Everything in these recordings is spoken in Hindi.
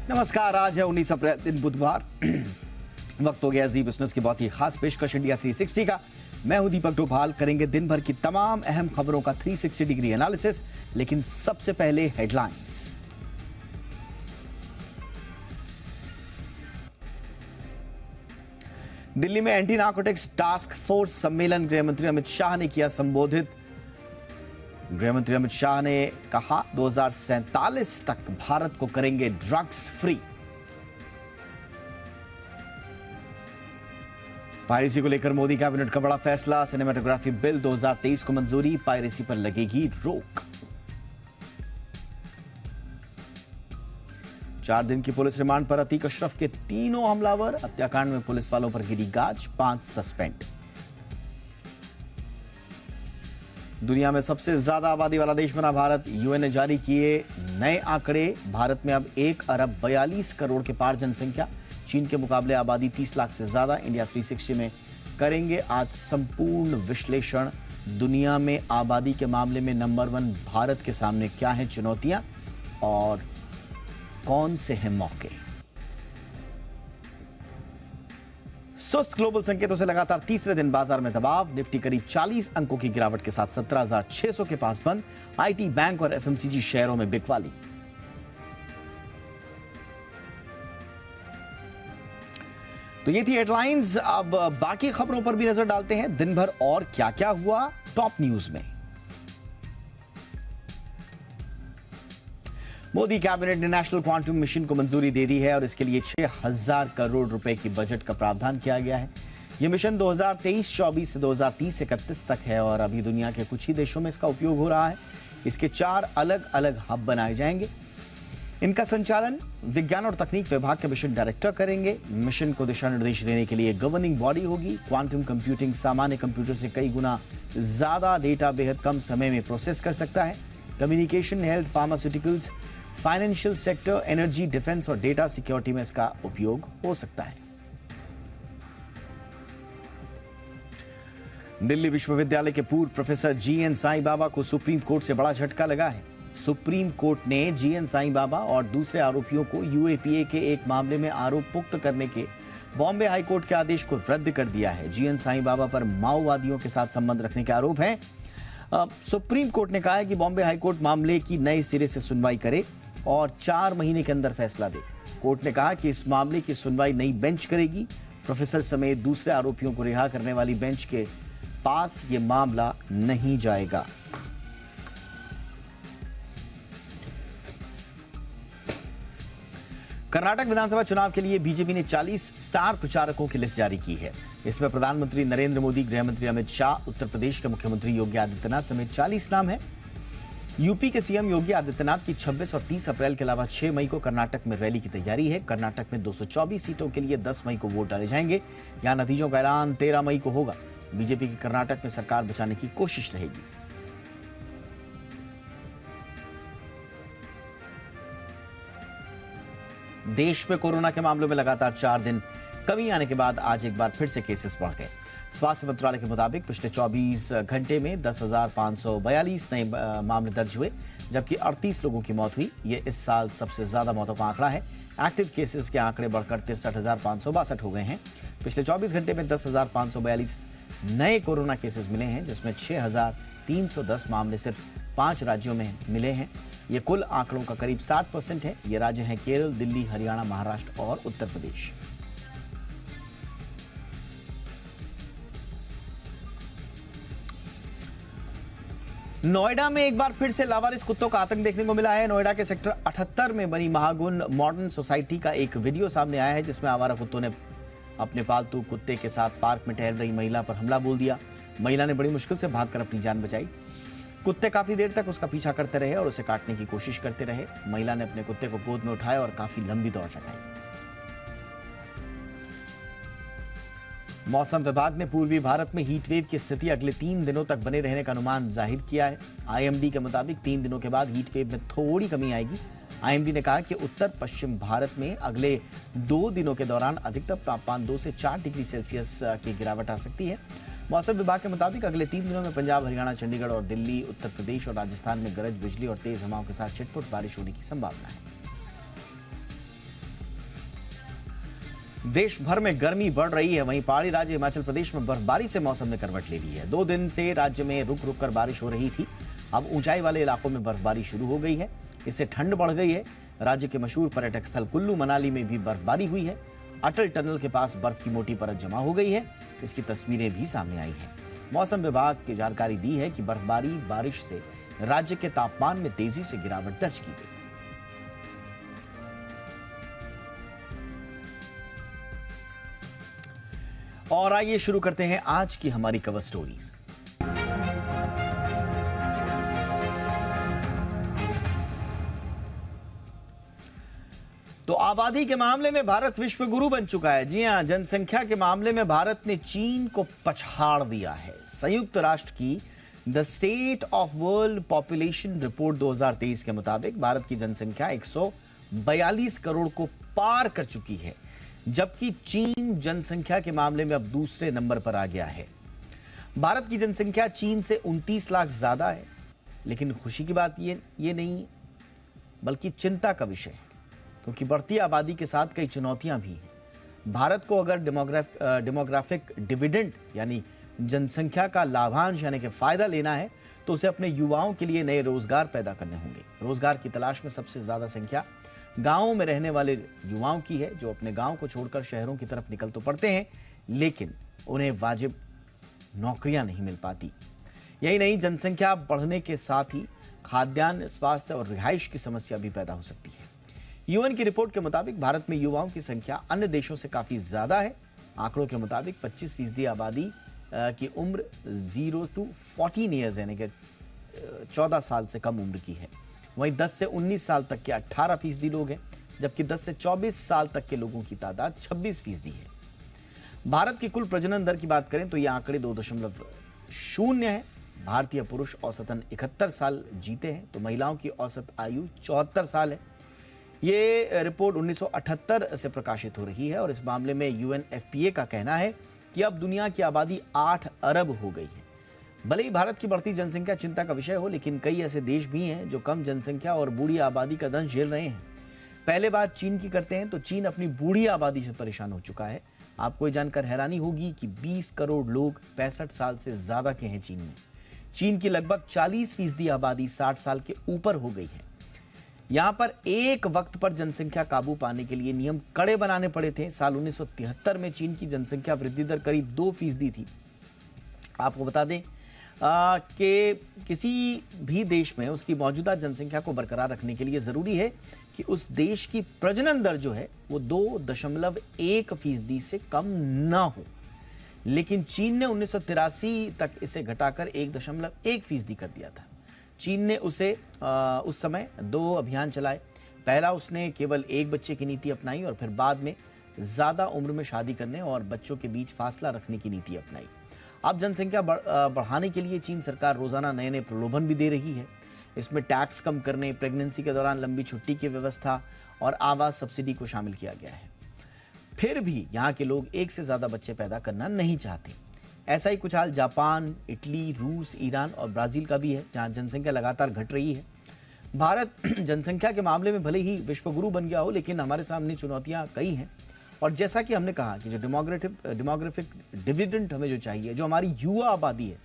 नमस्कार, आज है 19 अप्रैल दिन बुधवार। वक्त हो गया जी बिजनेस की बहुत ही खास पेशकश इंडिया 360 का। मैं हूं दीपक डोभाल। करेंगे दिन भर की तमाम अहम खबरों का 360 डिग्री एनालिसिस, लेकिन सबसे पहले हेडलाइंस। दिल्ली में एंटी नार्कोटिक्स टास्क फोर्स सम्मेलन गृहमंत्री अमित शाह ने किया संबोधित। गृहमंत्री अमित शाह ने कहा 2047 तक भारत को करेंगे ड्रग्स फ्री। पायरेसी को लेकर मोदी कैबिनेट का बड़ा फैसला। सिनेमेटोग्राफी बिल 2023 को मंजूरी, पायरेसी पर लगेगी रोक। 4 दिन की पुलिस रिमांड पर अतीक अशरफ के तीनों हमलावर। हत्याकांड में पुलिस वालों पर गिरी गाज, 5 सस्पेंड। दुनिया में सबसे ज्यादा आबादी वाला देश बना भारत। यूएन ने जारी किए नए आंकड़े। भारत में अब 1 अरब 42 करोड़ के पार जनसंख्या। चीन के मुकाबले आबादी 30 लाख से ज्यादा। इंडिया 360 में करेंगे आज संपूर्ण विश्लेषण। दुनिया में आबादी के मामले में नंबर 1 भारत के सामने क्या है चुनौतियां और कौन से हैं मौके। सुस्त ग्लोबल संकेतों से लगातार तीसरे दिन बाजार में दबाव। निफ्टी करीब 40 अंकों की गिरावट के साथ 17,600 के पास बंद। आईटी, बैंक और एफएमसीजी शेयरों में बिकवाली। तो ये थी हेडलाइंस। अब बाकी खबरों पर भी नजर डालते हैं। दिन भर और क्या क्या हुआ टॉप न्यूज में। मोदी कैबिनेट ने नेशनल क्वांटम मिशन को मंजूरी दे दी है और इसके लिए 6,000 करोड़ रुपए की बजट का प्रावधान किया गया है। यह मिशन 2023-24 से 2030-31 तक है और अभी दुनिया के कुछ ही देशों में इसका उपयोग हो रहा है। इसके 4 अलग अलग हब बनाए जाएंगे। इनका संचालन विज्ञान और तकनीक विभाग के मिशन डायरेक्टर करेंगे। मिशन को दिशा निर्देश देने के लिए गवर्निंग बॉडी होगी। क्वांटम कंप्यूटिंग सामान्य कंप्यूटर से कई गुना ज्यादा डेटा बेहद कम समय में प्रोसेस कर सकता है। Communication, health, pharmaceuticals, financial sector, energy, defence और डेटा सिक्योरिटी में इसका उपयोग हो सकता है। दिल्ली विश्वविद्यालय के पूर्व प्रोफेसर जीएन साईं बाबा को सुप्रीम कोर्ट से बड़ा झटका लगा है। सुप्रीम कोर्ट ने जीएन साईं बाबा और दूसरे आरोपियों को यूएपीए के एक मामले में आरोप पुख्त करने के बॉम्बे हाईकोर्ट के आदेश को रद्द कर दिया है। जीएन साईं बाबा पर माओवादियों के साथ संबंध रखने के आरोप हैं। सुप्रीम कोर्ट ने कहा है कि बॉम्बे हाईकोर्ट मामले की नए सिरे से सुनवाई करे और 4 महीने के अंदर फैसला दे। कोर्ट ने कहा कि इस मामले की सुनवाई नई बेंच करेगी। प्रोफेसर समेत दूसरे आरोपियों को रिहा करने वाली बेंच के पास यह मामला नहीं जाएगा। कर्नाटक विधानसभा चुनाव के लिए बीजेपी ने 40 स्टार प्रचारकों की लिस्ट जारी की है। इसमें प्रधानमंत्री नरेंद्र मोदी, गृहमंत्री अमित शाह, उत्तर प्रदेश के मुख्यमंत्री योगी आदित्यनाथ समेत 40 नाम हैं। यूपी के सीएम योगी आदित्यनाथ की 26 और 30 अप्रैल के अलावा 6 मई को कर्नाटक में रैली की तैयारी है। कर्नाटक में 224 सीटों के लिए 10 मई को वोट डाले जाएंगे। यहां नतीजों का ऐलान 13 मई को होगा। बीजेपी की कर्नाटक में सरकार बचाने की कोशिश रहेगी। देश में कोरोना के मामलों में लगातार 4 दिन कमी आने के बाद आज एक बार फिर से केसेस बढ़ गए। स्वास्थ्य मंत्रालय के मुताबिक पिछले 24 घंटे में 10,542 नए मामले दर्ज हुए, जबकि 38 लोगों की मौत हुई। ये इस साल सबसे ज्यादा मौतों का आंकड़ा है। एक्टिव केसेस के आंकड़े बढ़कर 63,562 हो गए हैं। पिछले 24 घंटे में 10,542 नए कोरोना केसेस मिले हैं, जिसमें 6,310 मामले सिर्फ 5 राज्यों में मिले हैं। ये कुल आंकड़ों का करीब 60% है। ये राज्य हैं केरल, दिल्ली, हरियाणा, महाराष्ट्र और उत्तर प्रदेश। नोएडा में एक बार फिर से लावारिस कुत्तों का आतंक देखने को मिला है। नोएडा के सेक्टर 78 में बनी महागुन मॉडर्न सोसाइटी का एक वीडियो सामने आया है, जिसमें आवारा कुत्तों ने अपने पालतू कुत्ते के साथ पार्क में टहल रही महिला पर हमला बोल दिया। महिला ने बड़ी मुश्किल से भागकर अपनी जान बचाई। कुत्ते काफी देर तक उसका पीछा करते रहे और उसे काटने की कोशिश करते रहे। महिला ने अपने कुत्ते को गोद में उठाया और काफी लंबी दौड़ लगाई। मौसम विभाग ने पूर्वी भारत में हीट वेव की स्थिति अगले 3 दिनों तक बने रहने का अनुमान जाहिर किया है। आईएमडी के मुताबिक 3 दिनों के बाद हीट वेव में थोड़ी कमी आएगी। आईएमडी ने कहा कि उत्तर पश्चिम भारत में अगले 2 दिनों के दौरान अधिकतम तापमान 2 से 4 डिग्री सेल्सियस की गिरावट आ सकती है। मौसम विभाग के मुताबिक अगले 3 दिनों में पंजाब, हरियाणा, चंडीगढ़ और दिल्ली, उत्तर प्रदेश और राजस्थान में गरज बिजली और तेज हवाओं के साथ छिटपुट बारिश होने की संभावना है। देश भर में गर्मी बढ़ रही है, वहीं पहाड़ी राज्य हिमाचल प्रदेश में बर्फबारी से मौसम ने करवट ले ली है। 2 दिन से राज्य में रुक रुक कर बारिश हो रही थी, अब ऊंचाई वाले इलाकों में बर्फबारी शुरू हो गई है। इससे ठंड बढ़ गई है। राज्य के मशहूर पर्यटक स्थल कुल्लू मनाली में भी बर्फबारी हुई है। अटल टनल के पास बर्फ की मोटी परत जमा हो गई है, इसकी तस्वीरें भी सामने आई हैं। मौसम विभाग की जानकारी दी है कि बर्फबारी बारिश से राज्य के तापमान में तेजी से गिरावट दर्ज की गई। और आइए शुरू करते हैं आज की हमारी कवर स्टोरीज। तो आबादी के मामले में भारत विश्व गुरु बन चुका है। जी हां, जनसंख्या के मामले में भारत ने चीन को पछाड़ दिया है। संयुक्त राष्ट्र की the state of world population report 2023 के मुताबिक भारत की जनसंख्या 142 करोड़ को पार कर चुकी है, जबकि चीन जनसंख्या के मामले में अब दूसरे नंबर पर आ गया है। भारत की जनसंख्या चीन से 29 लाख ज्यादा है, लेकिन खुशी की बात ये नहीं बल्कि चिंता का विषय है, क्योंकि बढ़ती आबादी के साथ कई चुनौतियां भी हैं। भारत को अगर डेमोग्राफिक डिविडेंड यानी जनसंख्या का लाभांश यानी कि फायदा लेना है, तो उसे अपने युवाओं के लिए नए रोजगार पैदा करने होंगे। रोजगार की तलाश में सबसे ज्यादा संख्या गांवों में रहने वाले युवाओं की है, जो अपने गांव को छोड़कर शहरों की तरफ निकल तो पड़ते हैं, लेकिन उन्हें वाजिब नौकरियां नहीं मिल पाती। यही नहीं, जनसंख्या बढ़ने के साथ ही खाद्यान्न, स्वास्थ्य और रिहाइश की समस्या भी पैदा हो सकती है। यूएन की रिपोर्ट के मुताबिक भारत में युवाओं की संख्या अन्य देशों से काफी ज्यादा है। आंकड़ों के मुताबिक 25% आबादी की उम्र 0 to 14 ईयर्स यानी कि 14 साल से कम उम्र की है। वहीं 10 से 19 साल तक के 18% लोग हैं, जबकि 10 से 24 साल तक के लोगों की तादाद 26% है। भारत की कुल प्रजनन दर की बात करें तो ये आंकड़े 2.0 है। भारतीय पुरुष औसतन 71 साल जीते हैं, तो महिलाओं की औसत आयु 74 साल है। ये रिपोर्ट 1978 से प्रकाशित हो रही है और इस मामले में यूएनएफपीए का कहना है कि अब दुनिया की आबादी 8 अरब हो गई है। भले ही भारत की बढ़ती जनसंख्या चिंता का विषय हो, लेकिन कई ऐसे देश भी हैं जो कम जनसंख्या और बूढ़ी आबादी का दंश झेल रहे हैं। पहले बात चीन की करते हैं, तो चीन अपनी बूढ़ी आबादी से परेशान हो चुका है। आपको ये जानकर हैरानी होगी कि 20 करोड़ लोग 65 साल से ज्यादा के हैं चीन में। चीन की लगभग 40% आबादी 60 साल के ऊपर हो गई है। यहां पर एक वक्त पर जनसंख्या काबू पाने के लिए नियम कड़े बनाने पड़े थे। साल 1973 में चीन की जनसंख्या वृद्धि दर करीब 2% थी। आपको बता दें कि किसी भी देश में उसकी मौजूदा जनसंख्या को बरकरार रखने के लिए जरूरी है कि उस देश की प्रजनन दर जो है वो 2.1% से कम ना हो। लेकिन चीन ने 1983 तक इसे घटाकर 1.1% कर दिया था। चीन ने उस समय 2 अभियान चलाए। पहला, उसने केवल एक बच्चे की नीति अपनाई और फिर बाद में ज्यादा उम्र में शादी करने और बच्चों के बीच फासला रखने की नीति अपनाई। अब जनसंख्या बढ़ाने के लिए चीन सरकार रोजाना नए नए प्रलोभन भी दे रही है। इसमें टैक्स कम करने, प्रेगनेंसी के दौरान लंबी छुट्टी की व्यवस्था और आवास सब्सिडी को शामिल किया गया है। फिर भी यहाँ के लोग एक से ज्यादा बच्चे पैदा करना नहीं चाहते। ऐसा ही कुछ हाल जापान, इटली, रूस, ईरान और ब्राजील का भी है, जहां जनसंख्या लगातार घट रही है। भारत जनसंख्या के मामले में भले ही विश्वगुरु बन गया हो, लेकिन हमारे सामने चुनौतियां कई हैं। और जैसा कि हमने कहा कि जो डेमोग्राफिक डिविडेंड हमें जो चाहिए, जो हमारी युवा आबादी है,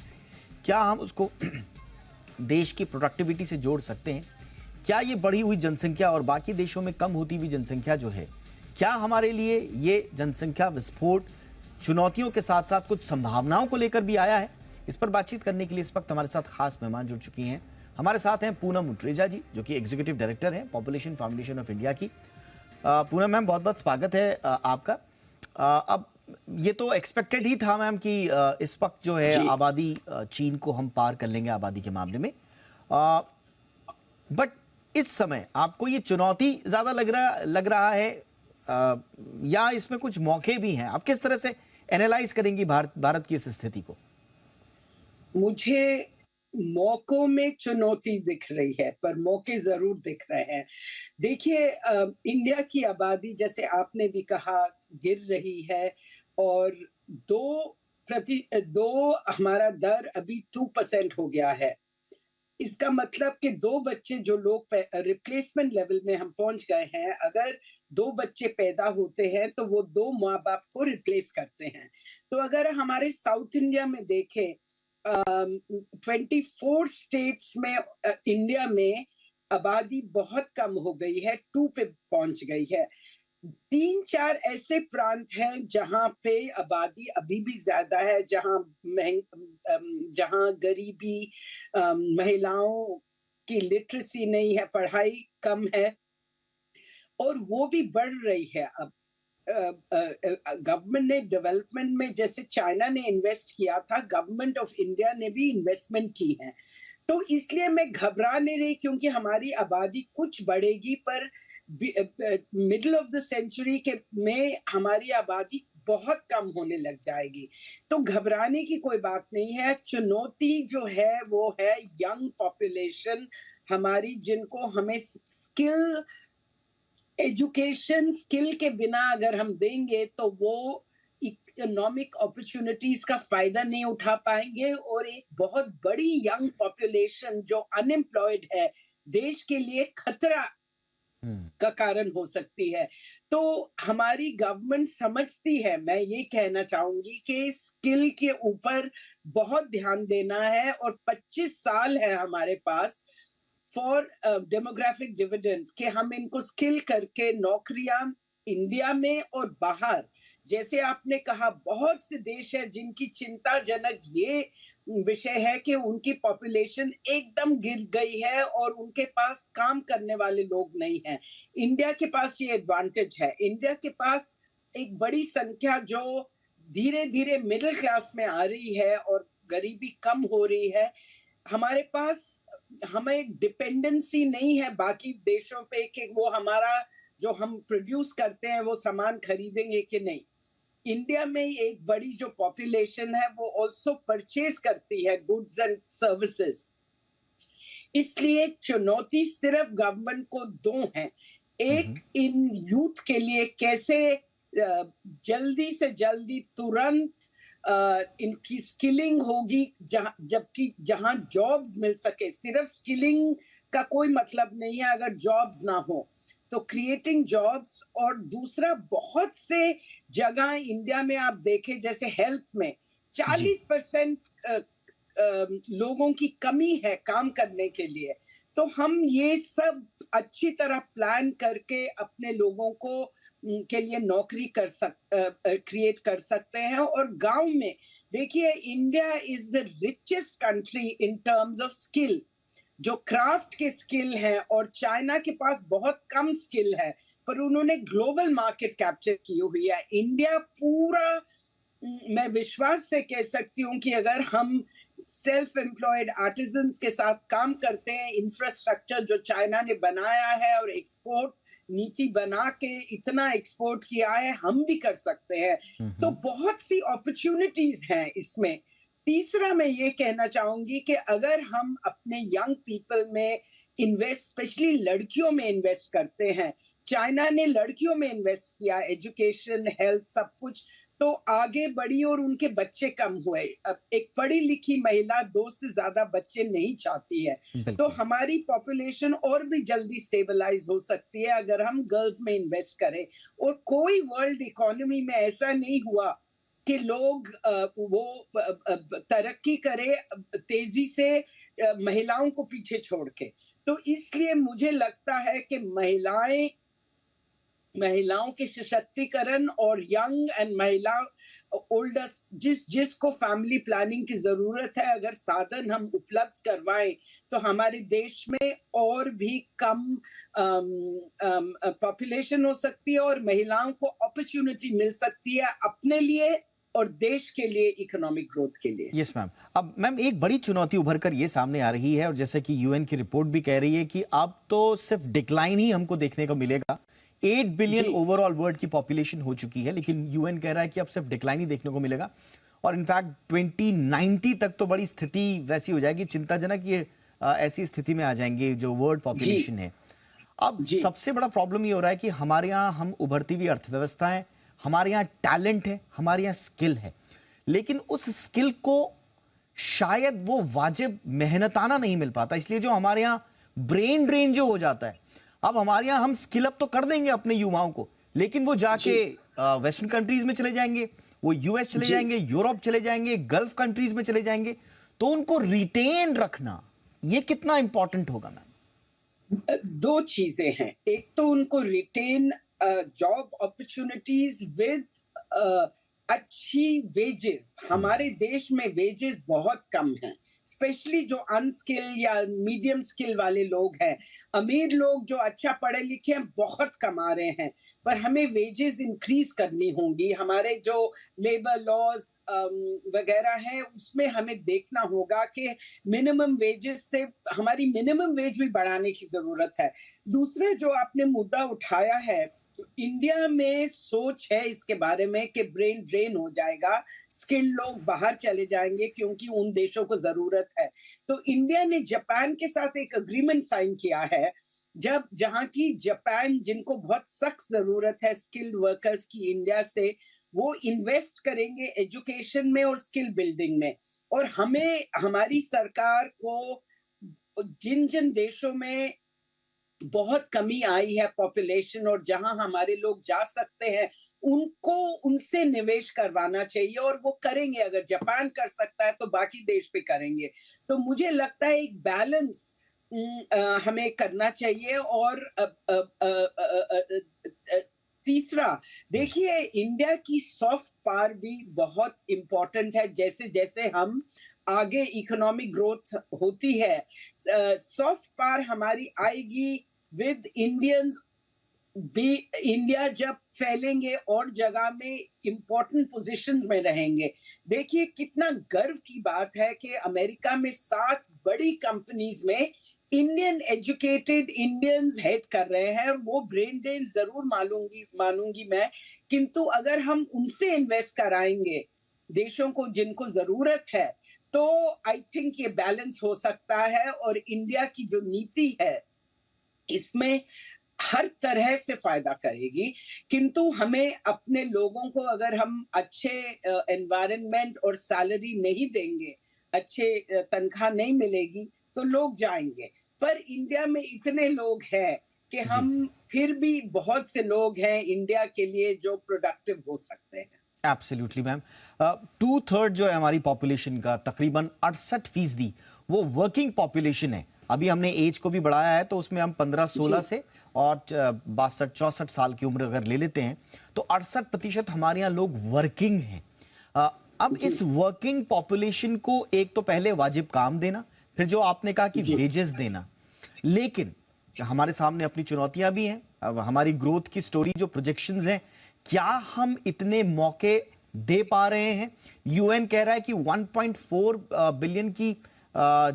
क्या हम उसको देश की प्रोडक्टिविटी से जोड़ सकते हैं? क्या ये बढ़ी हुई जनसंख्या और बाकी देशों में कम होती हुई जनसंख्या जो है, क्या हमारे लिए ये जनसंख्या विस्फोट चुनौतियों के साथ साथ कुछ संभावनाओं को लेकर भी आया है? इस पर बातचीत करने के लिए इस वक्त हमारे साथ खास मेहमान जुड़ चुकी हैं। हमारे साथ हैं पूनम उटरेजा जी, जो कि एग्जीक्यूटिव डायरेक्टर हैं पॉपुलेशन फाउंडेशन ऑफ इंडिया की। पूनम मैम, बहुत बहुत स्वागत है आपका। अब ये तो एक्सपेक्टेड ही था मैम कि इस वक्त जो है आबादी चीन को हम पार कर लेंगे आबादी के मामले में, बट इस समय आपको ये चुनौती ज्यादा लग रहा है या इसमें कुछ मौके भी हैं? आप किस तरह से एनालाइज करेंगी भारत की इस स्थिति को? मुझे मौकों में चुनौती दिख रही है, पर मौके जरूर दिख रहे हैं। देखिए, इंडिया की आबादी, जैसे आपने भी कहा, गिर रही है और 2 हमारा दर अभी 2% हो गया है। इसका मतलब कि 2 बच्चे जो लोग रिप्लेसमेंट लेवल में हम पहुँच गए हैं, अगर 2 बच्चे पैदा होते हैं, तो वो 2 माँ-बाप को रिप्लेस करते हैं। तो अगर हमारे साउथ इंडिया में देखें 24 स्टेट्स में इंडिया में आबादी बहुत कम हो गई है, 2 पे पहुँच गई है। 3-4 ऐसे प्रांत हैं जहाँ पे आबादी अभी भी ज़्यादा है, जहाँ गरीबी महिलाओं की लिटरेसी नहीं है, पढ़ाई कम है और वो भी बढ़ रही है अब। गवर्नमेंट ने डेवलपमेंट में जैसे चाइना ने इन्वेस्ट किया था, गवर्नमेंट ऑफ इंडिया ने भी इन्वेस्टमेंट की है। तो इसलिए मैं घबरा नहीं रही क्योंकि हमारी आबादी कुछ बढ़ेगी पर मिडल ऑफ द सेंचुरी के में हमारी आबादी बहुत कम होने लग जाएगी। तो घबराने की कोई बात नहीं है। चुनौती जो है वो है यंग पॉपुलेशन हमारी जिनको हमें स्किल एजुकेशन स्किल के बिना अगर हम देंगे तो वो इकोनॉमिक अपॉर्चुनिटीज का फायदा नहीं उठा पाएंगे और एक बहुत बड़ी यंग पॉपुलेशन जो अनएम्प्लॉयड है देश के लिए खतरा का कारण हो सकती है। तो हमारी गवर्नमेंट समझती है, मैं ये कहना चाहूंगी कि स्किल के ऊपर बहुत ध्यान देना है और 25 साल है हमारे पास फॉर डेमोग्राफिक डिविडेंड कि हम इनको स्किल करके नौकरियां इंडिया में और बाहर, जैसे आपने कहा बहुत से देश है जिनकी चिंताजनक ये विषय है कि उनकी पॉपुलेशन एकदम गिर गई है और उनके पास काम करने वाले लोग नहीं हैं। इंडिया के पास ये एडवांटेज है, इंडिया के पास एक बड़ी संख्या जो धीरे धीरे मिडिल क्लास में आ रही है और गरीबी कम हो रही है। हमारे पास हमें डिपेंडेंसी नहीं है बाकी देशों पे कि वो हमारा जो हम प्रोड्यूस करते हैं वो सामान खरीदेंगे कि नहीं। इंडिया में एक बड़ी जो पॉपुलेशन है वो ऑल्सो परचेज करती है गुड्स एंड सर्विसेज। इसलिए चुनौती सिर्फ गवर्नमेंट को दो हैं। एक इन यूथ के लिए कैसे जल्दी से जल्दी तुरंत इनकी स्किलिंग होगी जबकि जहां जॉब्स मिल सके। सिर्फ स्किलिंग का कोई मतलब नहीं है अगर जॉब्स ना हो तो क्रिएटिंग जॉब्स। और दूसरा बहुत से जगह इंडिया में आप देखें जैसे हेल्थ में 40% लोगों की कमी है काम करने के लिए। तो हम ये सब अच्छी तरह प्लान करके अपने लोगों को के लिए नौकरी क्रिएट कर सकते हैं। और गांव में देखिए India is the richest country in terms of skill, जो क्राफ्ट के स्किल है और चाइना के पास बहुत कम स्किल है पर उन्होंने ग्लोबल मार्केट कैप्चर की हुई है। इंडिया पूरा मैं विश्वास से कह सकती हूँ कि अगर हम सेल्फ एम्प्लॉयड आर्टिजन्स के साथ काम करते हैं, इंफ्रास्ट्रक्चर जो चाइना ने बनाया है और एक्सपोर्ट नीति बना के इतना एक्सपोर्ट किया है, हम भी कर सकते हैं। तो बहुत सी अपॉर्चुनिटीज हैं इसमें। तीसरा मैं ये कहना चाहूंगी कि अगर हम अपने यंग पीपल में इन्वेस्ट, स्पेशली लड़कियों में इन्वेस्ट करते हैं, चाइना ने लड़कियों में इन्वेस्ट किया, एजुकेशन, हेल्थ, सब कुछ, तो आगे बढ़ी और उनके बच्चे कम हुए। अब एक पढ़ी लिखी महिला 2 से ज्यादा बच्चे नहीं चाहती है। तो हमारी पॉपुलेशन और भी जल्दी स्टेबलाइज हो सकती है अगर हम गर्ल्स में इन्वेस्ट करें। और कोई वर्ल्ड इकोनॉमी में ऐसा नहीं हुआ कि लोग वो तरक्की करे तेजी से महिलाओं को पीछे छोड़ के। तो इसलिए मुझे लगता है कि महिलाओं के सशक्तिकरण और यंग एंड महिला ओल्डर जिसको फैमिली प्लानिंग की जरूरत है, अगर साधन हम उपलब्ध करवाएं तो हमारे देश में और भी कम पॉपुलेशन हो सकती है और महिलाओं को अपॉर्चुनिटी मिल सकती है अपने लिए और देश के लिए, इकोनॉमिक ग्रोथ के लिए। Yes ma'am. अब मैम एक बड़ी चुनौती उभर कर ये सामने आ रही है और जैसे कि यूएन की रिपोर्ट भी कह रही है कि अब तो सिर्फ डिक्लाइन ही हमको देखने को मिलेगा। 8 बिलियन ओवरऑल वर्ल्ड की पॉपुलेशन हो चुकी है लेकिन यूएन कह रहा है कि अब सिर्फ डिक्लाइन ही देखने को मिलेगा और इनफैक्ट 2090 तक तो बड़ी स्थिति वैसी हो जाएगी, चिंताजनक ये ऐसी स्थिति में आ जाएंगे जो वर्ल्ड पॉपुलेशन है। अब सबसे बड़ा प्रॉब्लम ये हो रहा है कि हमारे यहाँ हम उभरती हुई अर्थव्यवस्था है, हमारे यहाँ टैलेंट है, हमारे यहाँ स्किल है, लेकिन उस स्किल को शायद वो वाजिब मेहनताना नहीं मिल पाता, इसलिए जो हमारे यहाँ ब्रेन ड्रेन जो हो जाता है। अब हमारे यहाँ हम स्किल अप तो कर देंगे अपने युवाओं को, लेकिन वो जाके वेस्टर्न कंट्रीज में चले जाएंगे, वो यूएस चले जाएंगे, यूरोप चले जाएंगे, गल्फ कंट्रीज में चले जाएंगे। तो उनको रिटेन रखना ये कितना इंपॉर्टेंट होगा मैम? दो चीजें हैं, एक तो उनको रिटेन जॉब अपॉर्चुनिटीज विद अच्छी वेजेस। हमारे देश में वेजेस बहुत कम हैं, स्पेशली जो अनस्किल या मीडियम स्किल वाले लोग हैं। अमीर लोग जो अच्छा पढ़े लिखे हैं बहुत कमा रहे हैं, पर हमें वेजेस इंक्रीज करनी होंगी। हमारे जो लेबर लॉज वगैरह हैं उसमें हमें देखना होगा कि मिनिमम वेजेस से हमारी मिनिमम वेज भी बढ़ाने की जरूरत है। दूसरा जो आपने मुद्दा उठाया है, इंडिया में सोच है इसके बारे में कि ब्रेन ड्रेन हो जाएगा, स्किल्ड लोग बाहर चले जाएंगे क्योंकि उन देशों को जरूरत है। तो इंडिया ने जापान के साथ एक एग्रीमेंट साइन किया है, जब जहां की जापान जिनको बहुत सख्त जरूरत है स्किल्ड वर्कर्स की इंडिया से, वो इन्वेस्ट करेंगे एजुकेशन में और स्किल बिल्डिंग में। और हमें हमारी सरकार को जिन जिन देशों में बहुत कमी आई है पॉपुलेशन और जहां हमारे लोग जा सकते हैं, उनको उनसे निवेश करवाना चाहिए, और वो करेंगे। अगर जापान कर सकता है तो बाकी देश भी करेंगे। तो मुझे लगता है एक बैलेंस हमें करना चाहिए। और तीसरा, देखिए इंडिया की सॉफ्ट पावर भी बहुत इंपॉर्टेंट है। जैसे जैसे हम आगे इकोनॉमिक ग्रोथ होती है, सॉफ्ट पावर हमारी आएगी विद इंडियंस भी। इंडिया जब फैलेंगे और जगह में इंपॉर्टेंट पोजीशंस में रहेंगे। देखिए कितना गर्व की बात है कि अमेरिका में 7 बड़ी कंपनीज में इंडियन एजुकेटेड इंडियंस हेड कर रहे हैं। और वो ब्रेन ड्रेन जरूर मानूंगी मैं, किंतु अगर हम उनसे इन्वेस्ट कराएंगे देशों को जिनको जरूरत है, तो आई थिंक ये बैलेंस हो सकता है। और इंडिया की जो नीति है इसमें हर तरह से फायदा करेगी। किंतु हमें अपने लोगों को अगर हम अच्छे एनवायरनमेंट और सैलरी नहीं देंगे, अच्छे तनख्वाह नहीं मिलेगी, तो लोग जाएंगे। पर इंडिया में इतने लोग हैं कि हम फिर भी बहुत से लोग हैं इंडिया के लिए जो प्रोडक्टिव हो सकते हैं। Absolutely ma'am. 2/3 जो है हमारी पॉपुलेशन का, तकरीबन 68% वो वर्किंग पॉपुलेशन है। अभी हमने एज को भी बढ़ाया है, तो उसमें हम 15-16 से और 62-64 साल की उम्र अगर ले लेते हैं, तो 68% हमारे यहाँ लोग वर्किंग हैं। अब इस वर्किंग पॉपुलेशन को एक तो पहले वाजिब काम देना, फिर जो आपने कहा कि वेजेस देना, लेकिन हमारे सामने अपनी चुनौतियां भी हैं। अब हमारी ग्रोथ की स्टोरी जो प्रोजेक्शंस हैं, क्या हम इतने मौके दे पा रहे हैं? यूएन कह रहा है कि 1.4 बिलियन की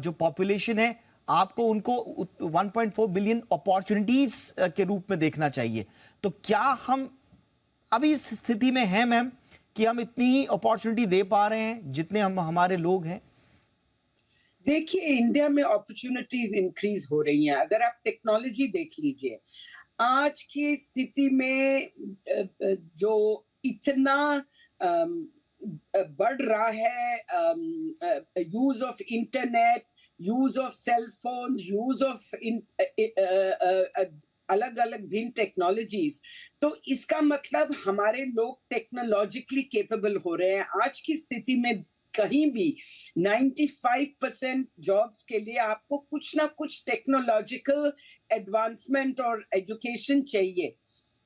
जो पॉपुलेशन है, आपको उनको 1.4 बिलियन अपॉर्चुनिटीज के रूप में देखना चाहिए। तो क्या हम अभी इस स्थिति में हैं मैम कि हम इतनी ही अपॉर्चुनिटी दे पा रहे हैं जितने हमारे लोग हैं? देखिए इंडिया में अपॉर्चुनिटीज इंक्रीज हो रही हैं। अगर आप टेक्नोलॉजी देख लीजिए, आज की स्थिति में जो इतना बढ़ रहा है use of internet, use of cell phone, use of अलग अलग भिन्न टेक्नोलॉजीज, तो इसका मतलब हमारे लोग टेक्नोलॉजिकली केपेबल हो रहे हैं। आज की स्थिति में कहीं भी 95% जॉब्स के लिए आपको कुछ ना कुछ टेक्नोलॉजिकल एडवांसमेंट और एजुकेशन चाहिए।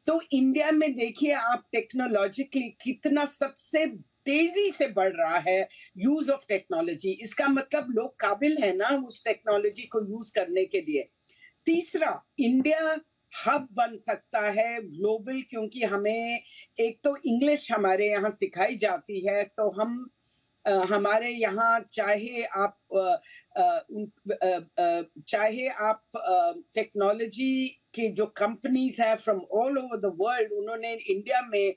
तो इंडिया में देखिए आप टेक्नोलॉजिकली कितना सबसे तेजी से बढ़ रहा है यूज ऑफ टेक्नोलॉजी। इसका मतलब लोग काबिल है ना उस टेक्नोलॉजी को यूज करने के लिए। तीसरा, इंडिया हब बन सकता है ग्लोबल, क्योंकि हमें एक तो इंग्लिश हमारे यहाँ सिखाई जाती है। तो हम हमारे यहाँ चाहे आप टेक्नोलॉजी के जो कंपनीज हैं from all over the world, उन्होंने इंडिया में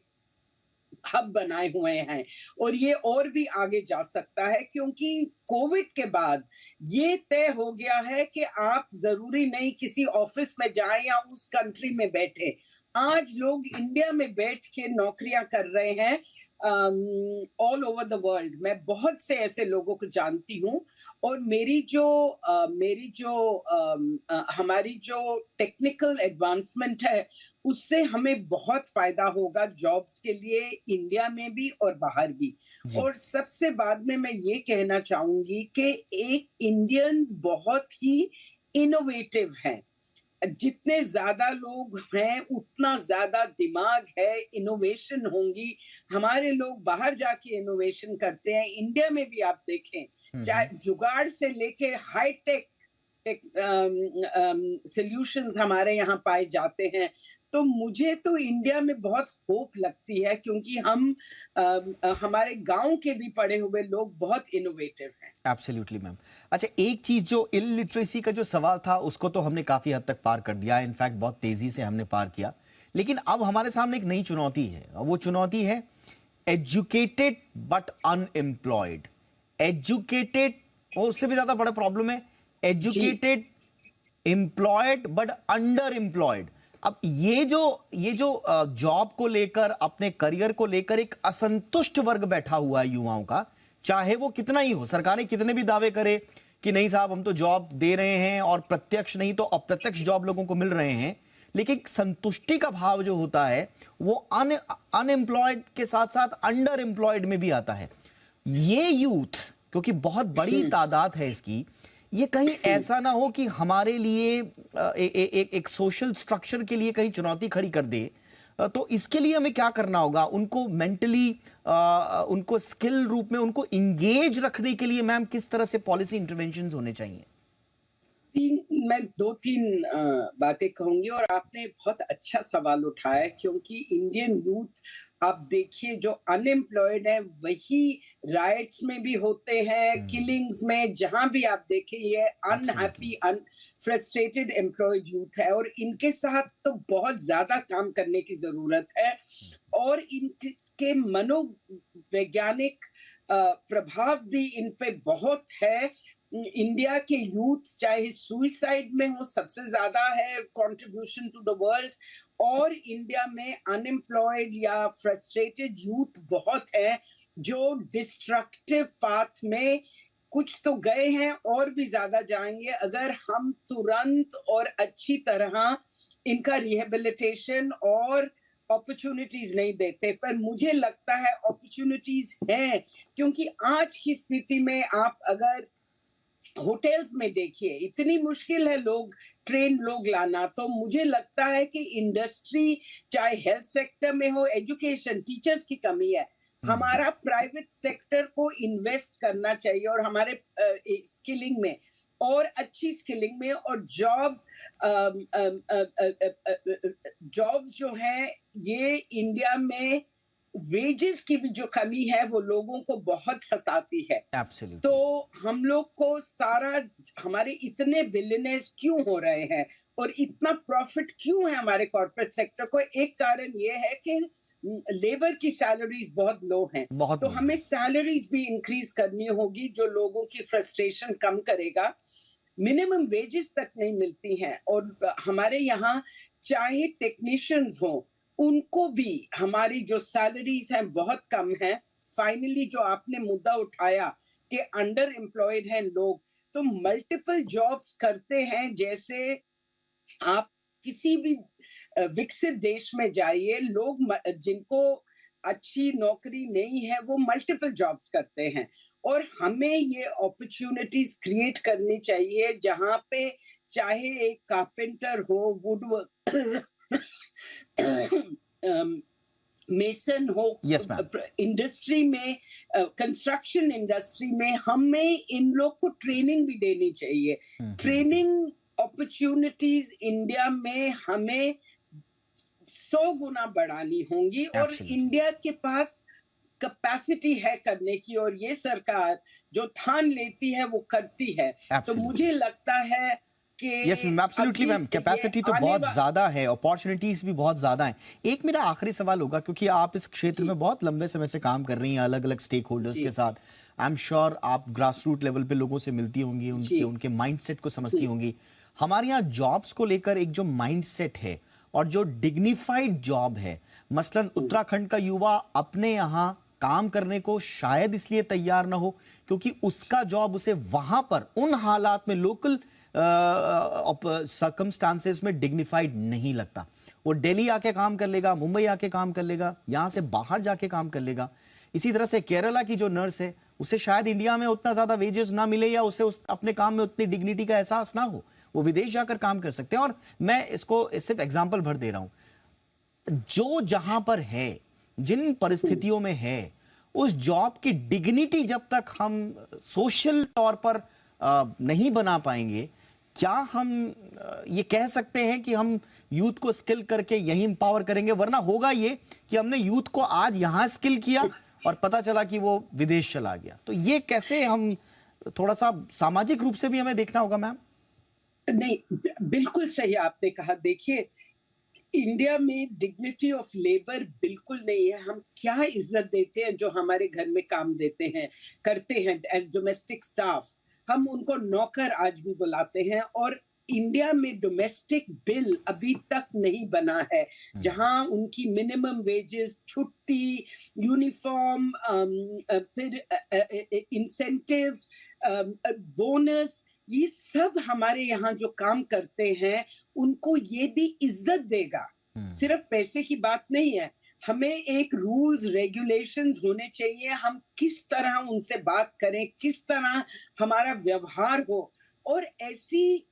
हब बनाए हुए हैं। और ये और भी आगे जा सकता है, क्योंकि कोविड के बाद ये तय हो गया है कि आप जरूरी नहीं किसी ऑफिस में जाएं या उस कंट्री में बैठे। आज लोग इंडिया में बैठ के नौकरियां कर रहे हैं। All over the world. मैं बहुत से ऐसे लोगों को जानती हूँ और हमारी जो टेक्निकल एडवांसमेंट है उससे हमें बहुत फायदा होगा जॉब्स के लिए, इंडिया में भी और बाहर भी। जी। और सबसे बाद में मैं ये कहना चाहूंगी कि एक इंडियंस बहुत ही इनोवेटिव हैं। जितने ज्यादा लोग हैं उतना ज्यादा दिमाग है, इनोवेशन होंगी। हमारे लोग बाहर जाके इनोवेशन करते हैं। इंडिया में भी आप देखें, चाहे जुगाड़ से लेके हाई टेक सॉल्यूशंस हमारे यहाँ पाए जाते हैं। तो मुझे तो इंडिया में बहुत होप लगती है, क्योंकि हमारे गांव के भी पढ़े हुए लोग बहुत इनोवेटिव हैं। Absolutely ma'am. अच्छा, एक चीज जो इलिटरेसी का जो सवाल था उसको तो हमने काफी हद तक पार कर दिया, इनफैक्ट बहुत तेजी से हमने पार किया। लेकिन अब हमारे सामने एक नई चुनौती है, वो चुनौती है एजुकेटेड बट अनएम्प्लॉयड। एजुकेटेड, और उससे भी ज्यादा बड़ा प्रॉब्लम है जी, educated employed but underemployed. अब ये जो जॉब को लेकर, अपने करियर को लेकर एक असंतुष्ट वर्ग बैठा हुआ है युवाओं का, चाहे वो कितना ही हो, सरकारें कितने भी दावे करे कि नहीं साहब हम तो जॉब दे रहे हैं और प्रत्यक्ष नहीं तो अप्रत्यक्ष जॉब लोगों को मिल रहे हैं, लेकिन संतुष्टि का भाव जो होता है वो अनएम्प्लॉयड के साथ साथ अंडर एम्प्लॉयड में भी आता है। ये यूथ, क्योंकि बहुत बड़ी तादाद है इसकी, ये कहीं ऐसा ना हो कि हमारे लिए एक सोशल स्ट्रक्चर के लिए कहीं चुनौती खड़ी कर दे। तो इसके लिए हमें क्या करना होगा? उनको मेंटली, उनको स्किल रूप में उनको इंगेज रखने के लिए मैम किस तरह से पॉलिसी इंटरवेंशंस होने चाहिए? मैं 2-3 बातें कहूँगी, और आपने बहुत अच्छा सवाल उठाया, क्योंकि इंडियन यूथ आप देखिए जो अनएम्प्लॉयड है वही राइट्स में भी होते हैं, किलिंग्स में, जहाँ भी आप देखें ये absolutely. Unhappy frustrated employed youth है, और इनके साथ तो बहुत ज्यादा काम करने की जरूरत है। और इनके मनोवैज्ञानिक प्रभाव भी इन पे बहुत है। इंडिया के यूथ चाहे सुइसाइड में हो, सबसे ज्यादा है कंट्रीब्यूशन टू द वर्ल्ड, और इंडिया में अनएम्प्लॉयड या फ्रस्ट्रेटेड यूथ बहुत है जो डिस्ट्रक्टिव पाथ में कुछ तो गए हैं और भी ज्यादा जाएंगे अगर हम तुरंत और अच्छी तरह इनका रिहेबिलिटेशन और अपॉर्चुनिटीज नहीं देते। पर मुझे लगता है अपॉर्चुनिटीज हैं, क्योंकि आज की स्थिति में आप अगर होटल्स में देखिए, इतनी मुश्किल है ट्रेन लोग लाना। तो मुझे लगता है कि इंडस्ट्री, चाहे हेल्थ सेक्टर में हो, एजुकेशन, टीचर्स की कमी है, हमारा प्राइवेट सेक्टर को इन्वेस्ट करना चाहिए, और हमारे स्किलिंग में, और अच्छी स्किलिंग में, और जॉब जो है ये इंडिया में वेजेस की भी जो कमी है वो लोगों को बहुत सताती है। तो एब्सोल्युटली। हम लोग को हमारे इतने बिलियनर्स क्यों हो रहे हैं और इतना प्रॉफिट क्यों है हमारे कॉर्पोरेट सेक्टर को? एक कारण ये है कि लेबर की सैलरीज बहुत लो हैं। बहुत तो लोग हमें हैं। सैलरीज भी इंक्रीज करनी होगी, जो लोगों की फ्रस्ट्रेशन कम करेगा। मिनिमम वेजेस तक नहीं मिलती हैं, और हमारे यहाँ चाहे टेक्नीशियंस हो, उनको भी हमारी जो सैलरीज हैं बहुत कम है। फाइनली जो आपने मुद्दा उठाया कि अंडर एम्प्लॉयड हैं लोग, तो मल्टीपल जॉब्स करते हैं। जैसे आप किसी भी विकसित देश में जाइए, जिनको अच्छी नौकरी नहीं है वो मल्टीपल जॉब्स करते हैं, और हमें ये अपॉर्चुनिटीज क्रिएट करनी चाहिए जहां पे चाहे एक कारपेंटर हो, वुड मेसन हो, यस मैम। इंडस्ट्री में, कंस्ट्रक्शन इंडस्ट्री में, हमें इन लोग को ट्रेनिंग भी देनी चाहिए। ट्रेनिंग अपॉर्चुनिटीज इंडिया में हमें 100 गुना बढ़ानी होंगी, और एब्सोल्युटली। इंडिया के पास कैपेसिटी है करने की, और ये सरकार जो ठान लेती है वो करती है। तो एब्सोल्युटली। मुझे लगता है कि यस मैम, एब्सोल्युटली अभी मैम, ये कैपेसिटी तो आने बहुत ज्यादा है, अपॉर्चुनिटीज भी बहुत ज्यादा हैं। एक मेरा आखिरी सवाल होगा, क्योंकि आप इस क्षेत्र जी, में बहुत लंबे समय से काम कर रही हैं अलग अलग स्टेक होल्डर्स जी, के साथ। आई एम श्योर आप ग्रास रूट लेवल पे लोगों से मिलती होंगी, जी, उनके उनके माइंडसेट को समझती जी, होंगी। हमारे यहाँ जॉब्स को लेकर एक जो माइंडसेट है और जो डिग्निफाइड जॉब है, मसलन उत्तराखंड का युवा अपने यहाँ काम करने को शायद इसलिए तैयार ना हो क्योंकि उसका जॉब उसे वहां पर उन हालात में लोकल सर्कमस्टांसेस में डिग्निफाइड नहीं लगता। वो दिल्ली आके काम कर लेगा, मुंबई आके काम कर लेगा, यहां से बाहर जाके काम कर लेगा। इसी तरह से केरला की जो नर्स है उसे शायद इंडिया में उतना ज्यादा वेजेस ना मिले या उसे अपने काम में उतनी डिग्निटी का एहसास ना हो, वो विदेश जाकर काम कर सकते हैं। और मैं इसको सिर्फ एग्जाम्पल भर दे रहा हूं, जो जहां पर है, जिन परिस्थितियों में है, उस जॉब की डिग्निटी जब तक हम सोशल तौर पर नहीं बना पाएंगे, क्या हम ये कह सकते हैं कि हम यूथ को स्किल करके यही इंपावर करेंगे? वरना होगा ये कि हमने यूथ को आज यहां स्किल किया और पता चला कि वो विदेश चला गया। तो ये कैसे, हम थोड़ा सा सामाजिक रूप से भी हमें देखना होगा मैम। नहीं, बिल्कुल सही आपने कहा। देखिए, इंडिया में डिग्निटी ऑफ लेबर बिल्कुल नहीं है। हम क्या इज्जत देते हैं जो हमारे घर में काम देते हैं, करते हैं एज डोमेस्टिक स्टाफ, हम उनको नौकर आज भी बुलाते हैं। और इंडिया में डोमेस्टिक बिल अभी तक नहीं बना है जहां उनकी मिनिमम वेजेस, छुट्टी, यूनिफॉर्म, फिर इंसेंटिव्स, बोनस, ये सब हमारे यहाँ जो काम करते हैं उनको ये भी इज्जत देगा। सिर्फ पैसे की बात नहीं है, हमें एक रूल्स रेगुलेशंस होने चाहिए। हम किस तरह उनसे बात करें, किस तरह हमारा व्यवहार हो। और ऐसी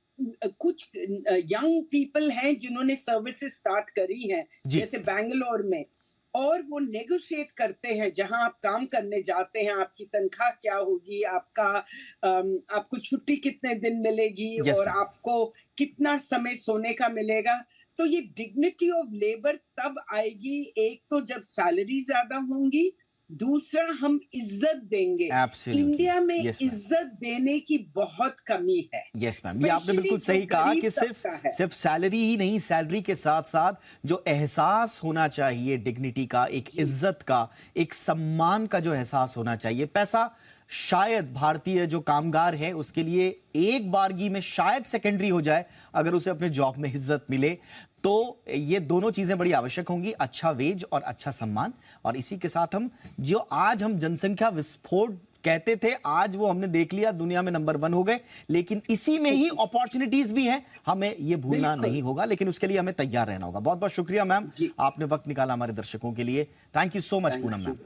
कुछ यंग पीपल हैं जिन्होंने सर्विसेज स्टार्ट करी हैं, जैसे बैंगलोर में, और वो नेगोशिएट करते हैं जहां आप काम करने जाते हैं, आपकी तनख्वाह क्या होगी, आपको छुट्टी कितने दिन मिलेगी, और आपको कितना समय सोने का मिलेगा। तो ये डिग्निटी ऑफ लेबर तब आएगी, एक तो जब सैलरी ज्यादा होंगी, दूसरा हम इज्जत देंगे। इंडिया में इज्जत देने की बहुत कमी है। यस मैम, ये आपने बिल्कुल सही कहा कि सिर्फ सैलरी ही नहीं, सैलरी के साथ साथ जो एहसास होना चाहिए डिग्निटी का, एक इज्जत का, एक सम्मान का जो एहसास होना चाहिए। पैसा शायद भारतीय जो कामगार है उसके लिए एक बारगी में शायद सेकेंडरी हो जाए, अगर उसे अपने जॉब में इज्जत मिले तो ये दोनों चीजें बड़ी आवश्यक होंगी, अच्छा वेज और अच्छा सम्मान। और इसी के साथ हम जो आज हम जनसंख्या विस्फोट कहते थे, आज वो हमने देख लिया, दुनिया में नंबर 1 हो गए। लेकिन इसी में ही अपॉर्चुनिटीज भी हैं, हमें ये भूलना नहीं होगा, लेकिन उसके लिए हमें तैयार रहना होगा। बहुत बहुत शुक्रिया मैम, आपने वक्त निकाला हमारे दर्शकों के लिए। Thank you so much Poonam ma'am.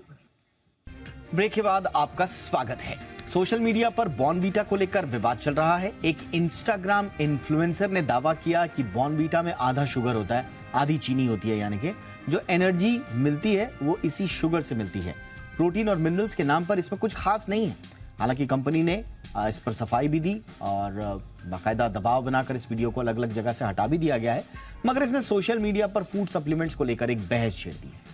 Break के बाद आपका स्वागत है। सोशल मीडिया पर बॉर्नवीटा को लेकर विवाद चल रहा है। एक इंस्टाग्राम इन्फ्लुएंसर ने दावा किया कि बॉर्नवीटा में आधा शुगर होता है, आधी चीनी होती है, यानी कि जो एनर्जी मिलती है वो इसी शुगर से मिलती है। प्रोटीन और मिनरल्स के नाम पर इसमें कुछ खास नहीं है। हालांकि कंपनी ने इस पर सफाई भी दी और बाकायदा दबाव बनाकर इस वीडियो को अलग अलग जगह से हटा भी दिया गया है, मगर इसने सोशल मीडिया पर फूड सप्लीमेंट्स को लेकर एक बहस छेड़ दी है।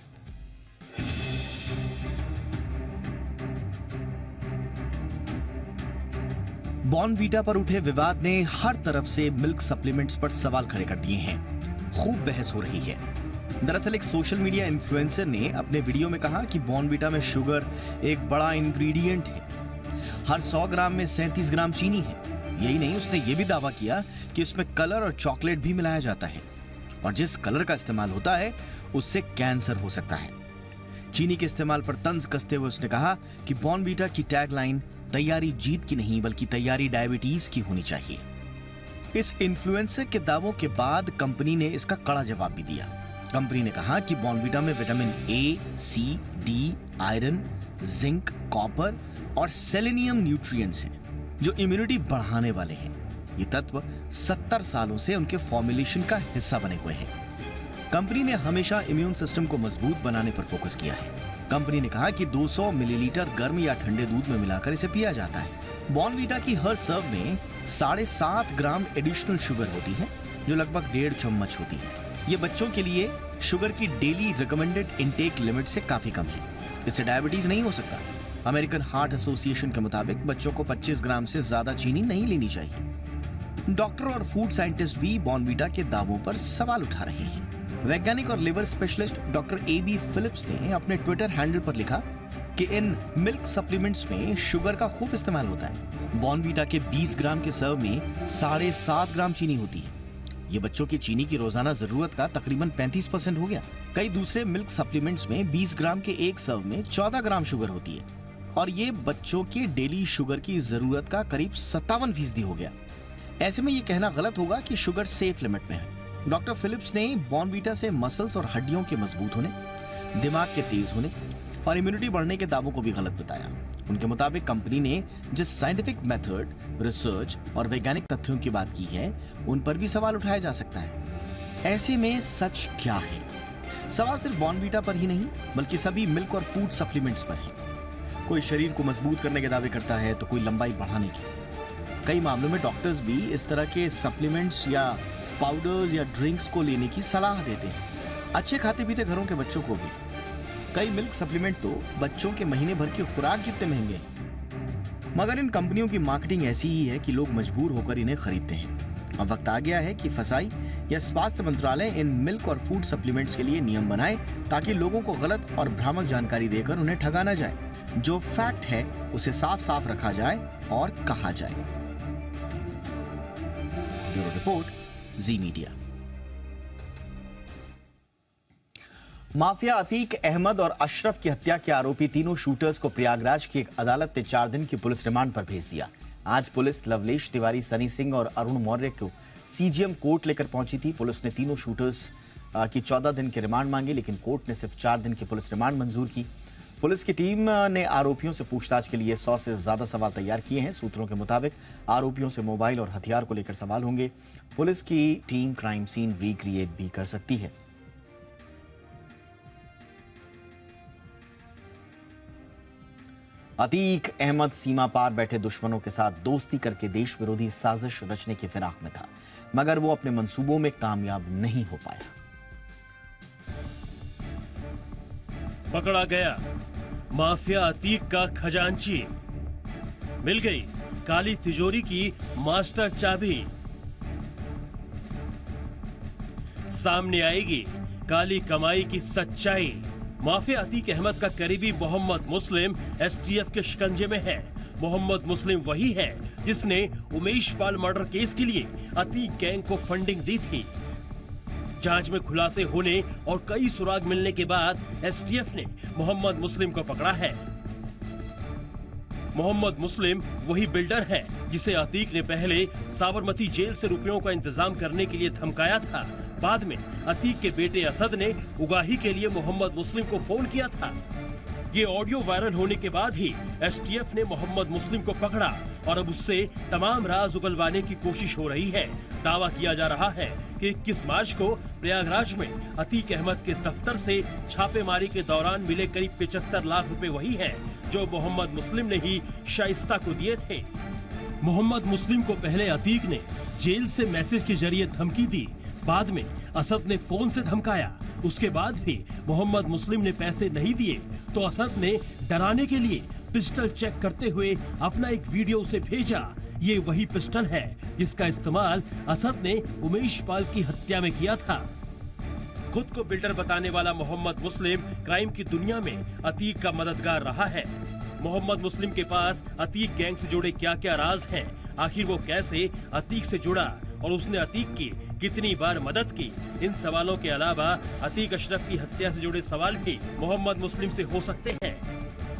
बॉर्नवीटा पर उठे विवाद ने हर तरफ से मिल्क सप्लीमेंट्स पर सवाल खड़े कर दिए हैं। खूब बहस हो रही है। दरअसल एक सोशल मीडिया इन्फ्लुएंसर ने अपने वीडियो में कहा कि बॉर्नवीटा में शुगर एक बड़ा इंग्रेडिएंट है। हर 100 ग्राम में 37 ग्राम चीनी है। यही नहीं, उसने ये भी दावा किया कि उसमें कलर और चॉकलेट भी मिलाया जाता है और जिस कलर का इस्तेमाल होता है उससे कैंसर हो सकता है। चीनी के इस्तेमाल पर तंज कसते हुए उसने कहा कि बॉर्नवीटा की टैगलाइन तैयारी जीत की नहीं बल्कि तैयारी डायबिटीज की होनी चाहिए। इस इन्फ्लुएंसर के दावों के बाद कंपनी ने इसका कड़ा जवाब भी दिया। कंपनी ने कहा कि बॉर्नवीटा में vitamin A, C, D, iron, zinc, copper और सेलेनियम न्यूट्रिएंट्स हैं जो इम्यूनिटी बढ़ाने वाले हैं। ये तत्व 70 सालों से उनके फॉर्मुलेशन का हिस्सा बने हुए हैं। कंपनी ने हमेशा इम्यून सिस्टम को मजबूत बनाने पर फोकस किया है। कंपनी ने कहा कि 200 मिलीलीटर गर्म या ठंडे दूध में मिलाकर इसे पिया जाता है। बॉर्नवीटा की हर सर्व में 7.5 ग्राम एडिशनल शुगर होती है जो लगभग 1.5 चम्मच होती है। ये बच्चों के लिए शुगर की डेली रिकमेंडेड इनटेक लिमिट से काफी कम है। इससे डायबिटीज नहीं हो सकता। अमेरिकन हार्ट एसोसिएशन के मुताबिक बच्चों को 25 ग्राम से ज्यादा चीनी नहीं लेनी चाहिए। डॉक्टर और फूड साइंटिस्ट भी बॉर्नवीटा के दावों पर सवाल उठा रहे हैं। वैज्ञानिक और liver specialist doctor AB Philips ने अपने ट्विटर हैंडल पर लिखा कि इन मिल्क सप्लीमेंट्स में शुगर का खूब इस्तेमाल होता है। बॉर्नवीटा के 20 ग्राम के सर्व में 7.5 ग्राम चीनी होती है। ये बच्चों की चीनी की रोजाना जरूरत का तकरीबन 35% हो गया। कई दूसरे मिल्क सप्लीमेंट्स में 20 ग्राम के एक सर्व में 14 ग्राम शुगर होती है और ये बच्चों के डेली शुगर की जरूरत का करीब 57% हो गया। ऐसे में ये कहना गलत होगा कि शुगर सेफ लिमिट में है। डॉक्टर फिलिप्स ने बॉर्नवीटा से मसल्स और हड्डियों के मजबूत होने, दिमाग के तेज होने और इम्यूनिटी बढ़ने के दावों को भी गलत बताया। उनके मुताबिक कंपनी ने जिस साइंटिफिक मेथड, रिसर्च और वैज्ञानिक तथ्यों की बात की है, उन पर भी सवाल उठाया जा सकता है। ऐसे में सच क्या है? सवाल सिर्फ बॉर्नवीटा पर ही नहीं, बल्कि सभी मिल्क और फूड सप्लीमेंट्स पर है। कोई शरीर को मजबूत करने के दावे करता है तो कोई लंबाई बढ़ाने के। कई मामलों में डॉक्टर्स भी इस तरह के सप्लीमेंट्स या पाउडर्स या ड्रिंक्स को लेने की सलाह देते हैं, अच्छे खाते पीते घरों के बच्चों को भी। कई मिल्क सप्लीमेंट तो बच्चों के महीने भर की खुराक जितने महंगे हैं। मगर इन कंपनियों की मार्केटिंग ऐसी ही है कि लोग मजबूर होकर इन्हें खरीदते हैं। अब वक्त आ गया है कि फसाई या स्वास्थ्य मंत्रालय इन मिल्क और फूड सप्लीमेंट्स के लिए नियम बनाए ताकि लोगों को गलत और भ्रामक जानकारी देकर उन्हें ठगा ना जाए। जो फैक्ट है उसे साफ साफ रखा जाए और कहा जाए। ब्यूरो रिपोर्ट, जी मीडिया। माफिया अतीक अहमद और अशरफ की हत्या के आरोपी तीनों शूटर्स को प्रयागराज की एक अदालत ने 4 दिन की पुलिस रिमांड पर भेज दिया। आज पुलिस लवलेश तिवारी, सनी सिंह और अरुण मौर्य को सीजीएम कोर्ट लेकर पहुंची थी। पुलिस ने तीनों शूटर्स की 14 दिन की रिमांड मांगी, लेकिन कोर्ट ने सिर्फ 4 दिन की पुलिस रिमांड मंजूर की। पुलिस की टीम ने आरोपियों से पूछताछ के लिए 100 से ज्यादा सवाल तैयार किए हैं। सूत्रों के मुताबिक आरोपियों से मोबाइल और हथियार को लेकर सवाल होंगे। पुलिस की टीम क्राइम सीन रिक्रिएट भी कर सकती है। अतीक अहमद सीमा पार बैठे दुश्मनों के साथ दोस्ती करके देश विरोधी साजिश रचने की फिराक में था, मगर वो अपने मंसूबों में कामयाब नहीं हो पाया। पकड़ा गया माफिया अतीक का खजांची, मिल गई काली तिजोरी की मास्टर चाबी। सामने आएगी काली कमाई की सच्चाई। माफिया अतीक अहमद का करीबी मोहम्मद मुस्लिम एसटीएफ के शिकंजे में है। मोहम्मद मुस्लिम वही है जिसने उमेश पाल मर्डर केस के लिए अतीक गैंग को फंडिंग दी थी। जांच में खुलासे होने और कई सुराग मिलने के बाद एसटीएफ ने मोहम्मद मुस्लिम को पकड़ा है। मोहम्मद मुस्लिम वही बिल्डर है जिसे अतीक ने पहले साबरमती जेल से रुपयों का इंतजाम करने के लिए धमकाया था। बाद में अतीक के बेटे असद ने उगाही के लिए मोहम्मद मुस्लिम को फोन किया था। ये ऑडियो वायरल होने के बाद ही एसटीएफ ने मोहम्मद मुस्लिम को पकड़ा और अब उससे तमाम राज उगलवाने की कोशिश हो रही है। दावा किया जा रहा है कि 21 मार्च को प्रयागराज में अतीक अहमद के दफ्तर से छापेमारी के दौरान मिले करीब 75 लाख रुपए वही हैं जो मोहम्मद मुस्लिम ने ही शाइस्ता को दिए थे। मोहम्मद मुस्लिम को पहले अतीक ने जेल से मैसेज के जरिए धमकी दी, बाद में असद ने फोन से धमकाया। उसके बाद भी मोहम्मद मुस्लिम ने पैसे नहीं दिए तो असद ने डराने के लिए पिस्टल चेक करते हुए अपना एक वीडियो उसे भेजा। ये वही पिस्टल है जिसका इस्तेमाल असद ने उमेश पाल की हत्या में किया था। खुद को बिल्डर बताने वाला मोहम्मद मुस्लिम क्राइम की दुनिया में अतीक का मददगार रहा है। मोहम्मद मुस्लिम के पास अतीक गैंग से जुड़े क्या क्या राज हैं, आखिर वो कैसे अतीक से जुड़ा और उसने अतीक की कितनी बार मदद की, इन सवालों के अलावा अतीक अशरफ की हत्या से जुड़े सवाल भी मोहम्मद मुस्लिम से हो सकते हैं।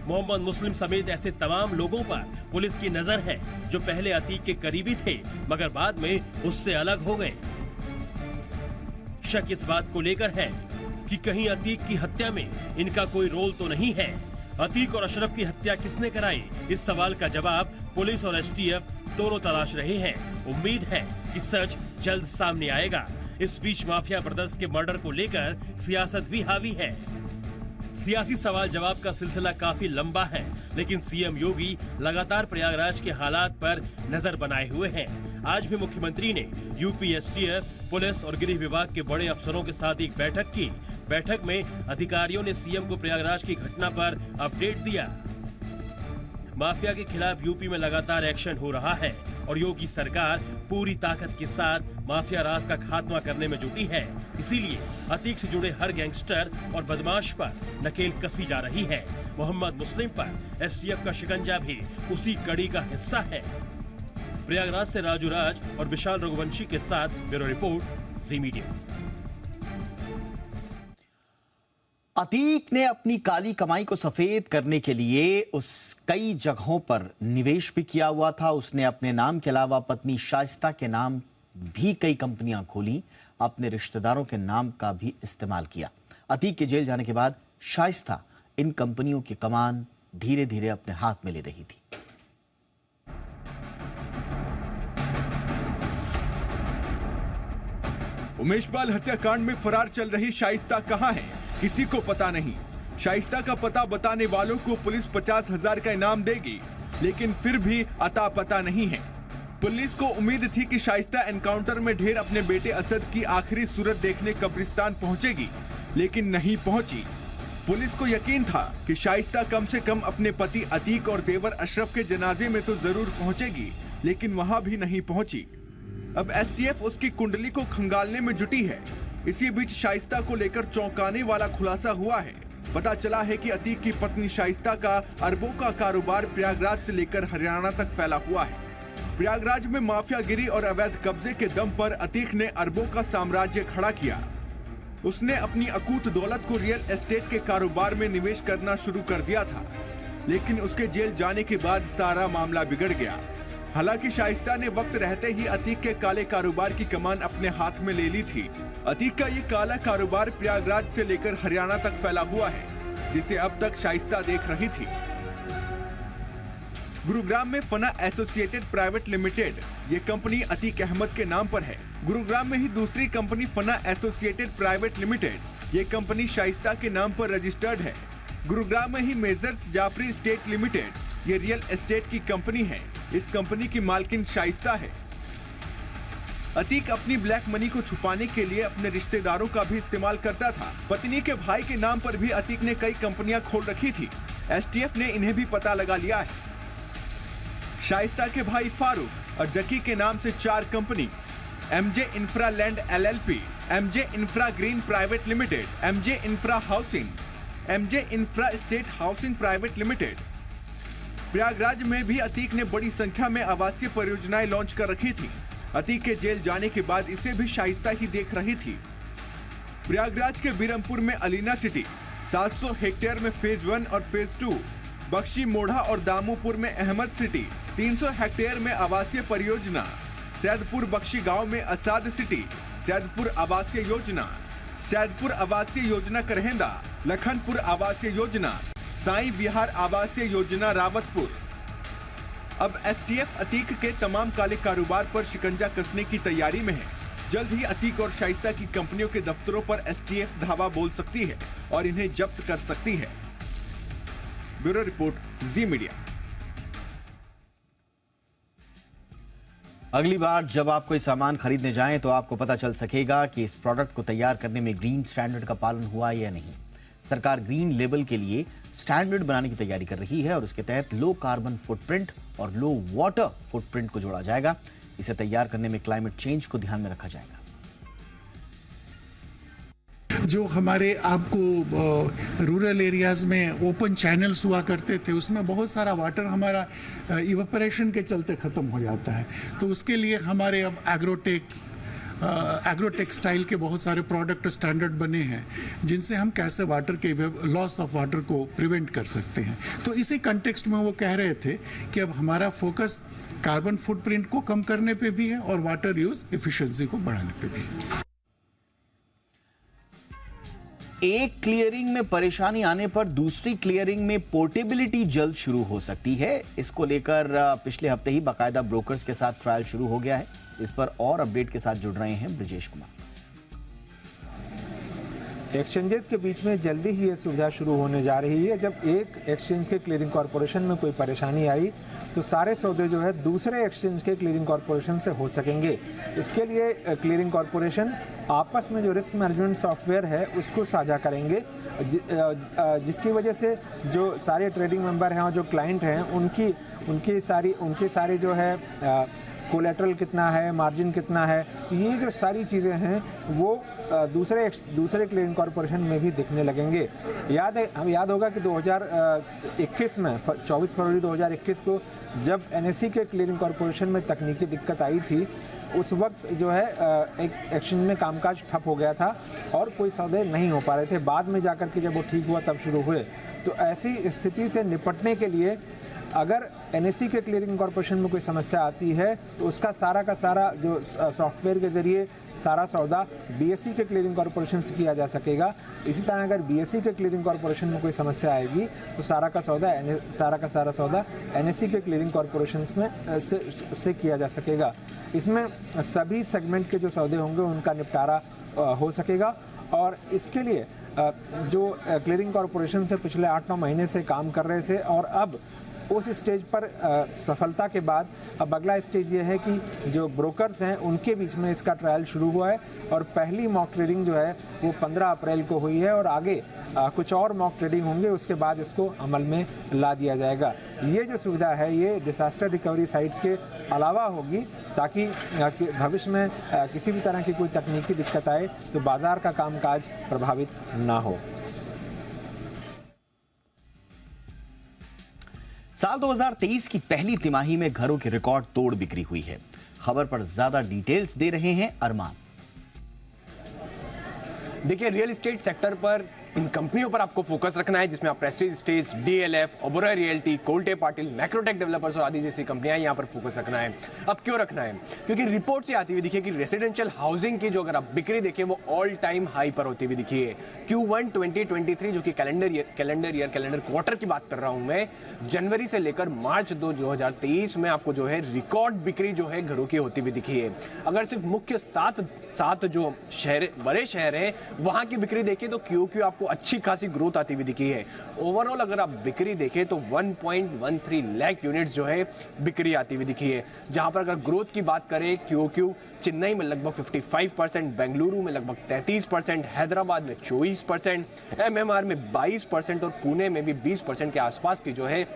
मोहम्मद मुस्लिम समेत ऐसे तमाम लोगों पर पुलिस की नजर है जो पहले अतीक के करीबी थे मगर बाद में उससे अलग हो गए। शक इस बात को लेकर है कि कहीं अतीक की हत्या में इनका कोई रोल तो नहीं है। अतीक और अशरफ की हत्या किसने कराई, इस सवाल का जवाब पुलिस और एसटीएफ दोनों तलाश रहे हैं। उम्मीद है कि सच जल्द सामने आएगा। इस बीच माफिया ब्रदर्स के मर्डर को लेकर सियासत भी हावी है। सियासी सवाल जवाब का सिलसिला काफी लंबा है, लेकिन सीएम योगी लगातार प्रयागराज के हालात पर नजर बनाए हुए हैं। आज भी मुख्यमंत्री ने यूपी एसटीएफ, पुलिस और गृह विभाग के बड़े अफसरों के साथ एक बैठक की। बैठक में अधिकारियों ने सीएम को प्रयागराज की घटना पर अपडेट दिया। माफिया के खिलाफ यूपी में लगातार एक्शन हो रहा है और योगी सरकार पूरी ताकत के साथ माफिया राज का खात्मा करने में जुटी है। इसीलिए अतीक से जुड़े हर गैंगस्टर और बदमाश पर नकेल कसी जा रही है। मोहम्मद मुस्लिम पर एसटीएफ का शिकंजा भी उसी कड़ी का हिस्सा है। प्रयागराज से राजू राज और विशाल रघुवंशी के साथ ब्यूरो रिपोर्ट, जी मीडिया। अतीक ने अपनी काली कमाई को सफेद करने के लिए उस कई जगहों पर निवेश भी किया हुआ था। उसने अपने नाम के अलावा पत्नी शाइस्ता के नाम भी कई कंपनियां खोली, अपने रिश्तेदारों के नाम का भी इस्तेमाल किया। अतीक के जेल जाने के बाद शाइस्ता इन कंपनियों की कमान धीरे धीरे अपने हाथ में ले रही थी। उमेशपाल हत्याकांड में फरार चल रही शाइस्ता कहां है, किसी को पता नहीं। शाइस्ता का पता बताने वालों को पुलिस 50,000 का इनाम देगी, लेकिन फिर भी अता पता नहीं है। पुलिस को उम्मीद थी कि शाइस्ता एनकाउंटर में ढेर अपने बेटे असद की आखिरी सूरत देखने कब्रिस्तान पहुंचेगी, लेकिन नहीं पहुंची। पुलिस को यकीन था कि शाइस्ता कम से कम अपने पति अतीक और देवर अशरफ के जनाजे में तो जरूर पहुंचेगी, लेकिन वहां भी नहीं पहुंची। अब एसटीएफ उसकी कुंडली को खंगालने में जुटी है। इसी बीच शाइस्ता को लेकर चौंकाने वाला खुलासा हुआ है। पता चला है कि अतीक की पत्नी शाइस्ता का अरबों का कारोबार प्रयागराज से लेकर हरियाणा तक फैला हुआ है। प्रयागराज में माफियागिरी और अवैध कब्जे के दम पर अतीक ने अरबों का साम्राज्य खड़ा किया। उसने अपनी अकूत दौलत को रियल एस्टेट के कारोबार में निवेश करना शुरू कर दिया था, लेकिन उसके जेल जाने के बाद सारा मामला बिगड़ गया। हालांकि शाइस्ता ने वक्त रहते ही अतीक के काले कारोबार की कमान अपने हाथ में ले ली थी। अतीक का ये काला कारोबार प्रयागराज से लेकर हरियाणा तक फैला हुआ है, जिसे अब तक शाइस्ता देख रही थी। गुरुग्राम में फना एसोसिएटेड प्राइवेट लिमिटेड ये कंपनी अतीक अहमद के नाम पर है। गुरुग्राम में ही दूसरी कंपनी फना एसोसिएटेड प्राइवेट लिमिटेड ये कंपनी शाइस्ता के नाम पर रजिस्टर्ड है। गुरुग्राम में ही मेजर्स जाफरी स्टेट लिमिटेड ये रियल एस्टेट की कंपनी है। इस कंपनी की मालकिन शाइस्ता है। अतीक अपनी ब्लैक मनी को छुपाने के लिए अपने रिश्तेदारों का भी इस्तेमाल करता था। पत्नी के भाई के नाम पर भी अतीक ने कई कंपनियां खोल रखी थी। एसटीएफ ने इन्हें भी पता लगा लिया है। शाइस्ता के भाई फारूक और जकी के नाम से 4 company, MJ infra land LLP, MJ infra green private limited, MJ infra housing, MJ infra state housing private limited. Prayagraj में भी अतीक ने बड़ी संख्या में आवासीय परियोजनाएं लॉन्च कर रखी थी। अतीक के जेल जाने के बाद इसे भी शाइस्ता ही देख रही थी। प्रयागराज के बीरमपुर में अलीना सिटी, 700 हेक्टेयर में फेज 1 और फेज 2, बख्शी मोढ़ा और दामोपुर में अहमद सिटी, 300 हेक्टेयर में आवासीय परियोजना, सैदपुर बख्शी गांव में असाद सिटी, सैदपुर आवासीय योजना, सैदपुर आवासीय योजना करहेंदा, लखनपुर आवासीय योजना, साई विहार आवासीय योजना रावतपुर। अब एसटीएफ अतीक के तमाम काले कारोबार पर शिकंजा कसने की तैयारी में है। जल्द ही अतीक और शाइस्ता की कंपनियों के दफ्तरों पर एसटीएफ धावा बोल सकती है और इन्हें जब्त कर सकती है। ब्यूरो रिपोर्ट, जी मीडिया। अगली बार जब आप कोई सामान खरीदने जाएं तो आपको पता चल सकेगा कि इस प्रोडक्ट को तैयार करने में ग्रीन स्टैंडर्ड का पालन हुआ या नहीं। सरकार ग्रीन लेबल के लिए स्टैंडर्ड बनाने की तैयारी कर रही है और उसके तहत लो कार्बन फुटप्रिंट और लो वाटर फुटप्रिंट को जोड़ा जाएगा। इसे तैयार करने में क्लाइमेट चेंज को ध्यान में रखा जाएगा। जो हमारे आपको रूरल एरियाज में ओपन चैनल्स हुआ करते थे, उसमें बहुत सारा वाटर हमारा इवेपोरेशन के चलते ख़त्म हो जाता है। तो उसके लिए हमारे अब एग्रो टेक्सटाइल के बहुत सारे प्रोडक्ट स्टैंडर्ड बने हैं, जिनसे हम कैसे वाटर के लॉस ऑफ वाटर को प्रिवेंट कर सकते हैं। तो इसी कंटेक्स्ट में वो कह रहे थे कि अब हमारा फोकस कार्बन फुटप्रिंट को कम करने पे भी है और वाटर यूज एफिशिएंसी को बढ़ाने पे भी है। एक क्लियरिंग में परेशानी आने पर दूसरी क्लियरिंग में पोर्टेबिलिटी जल्द शुरू हो सकती है। इसको लेकर पिछले हफ्ते ही बाकायदा ब्रोकर्स के साथ ट्रायल शुरू हो गया है। इस पर और अपडेट के साथ जुड़ रहे हैं ब्रिजेश कुमार। एक्सचेंजेस के बीच में जल्दी ही ये सुविधा शुरू होने जा रही है। जब एक एक्सचेंज के क्लियरिंग कॉरपोरेशन में कोई परेशानी आई तो सारे सौदे जो है दूसरे एक्सचेंज के क्लियरिंग कॉरपोरेशन से हो सकेंगे। इसके लिए क्लियरिंग कॉरपोरेशन आपस में जो रिस्क मैनेजमेंट सॉफ्टवेयर है उसको साझा करेंगे, जिसकी वजह से जो सारे ट्रेडिंग मेंबर हैं और जो क्लाइंट हैं उनकी सारी जो है कोलेटरल कितना है, मार्जिन कितना है, ये जो सारी चीज़ें हैं वो दूसरे क्लियरिंग कॉरपोरेशन में भी दिखने लगेंगे। हमें याद होगा कि 2021 में 24 फरवरी 2021 को जब NSE के क्लियरिंग कॉरपोरेशन में तकनीकी दिक्कत आई थी, उस वक्त जो है एक एक्सचेंज में कामकाज ठप हो गया था और कोई सौदे नहीं हो पा रहे थे। बाद में जाकर के जब वो ठीक हुआ तब शुरू हुए। तो ऐसी स्थिति से निपटने के लिए अगर NSE के क्लियरिंग कॉरपोरेशन में कोई समस्या आती है तो उसका सारा का सारा जो सॉफ्टवेयर के ज़रिए सारा सौदा BSE के क्लियरिंग कॉरपोरेशन से किया जा सकेगा। इसी तरह अगर BSE के क्लियरिंग कॉरपोरेशन में कोई समस्या आएगी तो सारा का सारा सौदा NSE के क्लियरिंग कॉरपोरेशन में से किया जा सकेगा। इसमें सभी सेगमेंट के जो सौदे होंगे उनका निपटारा हो सकेगा और इसके लिए जो क्लियरिंग कॉरपोरेशन से पिछले 8-9 महीने से काम कर रहे थे और अब उस स्टेज पर सफलता के बाद अब अगला स्टेज ये है कि जो ब्रोकर्स हैं उनके बीच में इसका ट्रायल शुरू हुआ है और पहली मॉक ट्रेडिंग जो है वो 15 अप्रैल को हुई है और आगे कुछ और मॉक ट्रेडिंग होंगे, उसके बाद इसको अमल में ला दिया जाएगा। ये जो सुविधा है ये डिसास्टर रिकवरी साइट के अलावा होगी ताकि भविष्य में किसी भी तरह की कोई तकनीकी दिक्कत आए तो बाजार का कामकाज प्रभावित ना हो। साल 2023 की पहली तिमाही में घरों की रिकॉर्ड तोड़ बिक्री हुई है। खबर पर ज्यादा डिटेल्स दे रहे हैं अरमान। देखिए, रियल एस्टेट सेक्टर पर इन कंपनियों पर आपको फोकस रखना है जिसमें आप Prestige stage, DLF, Oberoi realty, Kolte Patil, Macrotech developers और आदि जैसी कंपनियां यहाँ पर फोकस रखना है। अब क्यों रखना है? क्योंकि रिपोर्ट से आती हुई दिखी कि रेसिडेंशियल हाउसिंग की जो अगर आप बिक्री देखें वो ऑल टाइम हाई पर होती हुई दिखी है। Q1 2023 जो कि कैलेंडर क्वार्टर की बात कर रहा हूं मैं, जनवरी से लेकर मार्च 2023 में आपको जो है रिकॉर्ड बिक्री जो है घरों की होती हुई दिखी है। अगर सिर्फ मुख्य सात जो शहर बड़े शहर हैं वहां की बिक्री देखें तो क्यों आपको अच्छी खासी ग्रोथ आती हुई दिखी है। ओवरऑल अगर आप बिक्री देखें तो 1.13 लाख यूनिट्स जो है बिक्री आती हुई दिखी है। जहां पर अगर ग्रोथ की बात करें क्यों चेन्नई में लगभग 55%, बेंगलुरु में लगभग 33%, हैदराबाद में 24%, MMR में 22% और पुणे में भी 20% के आसपास की जो है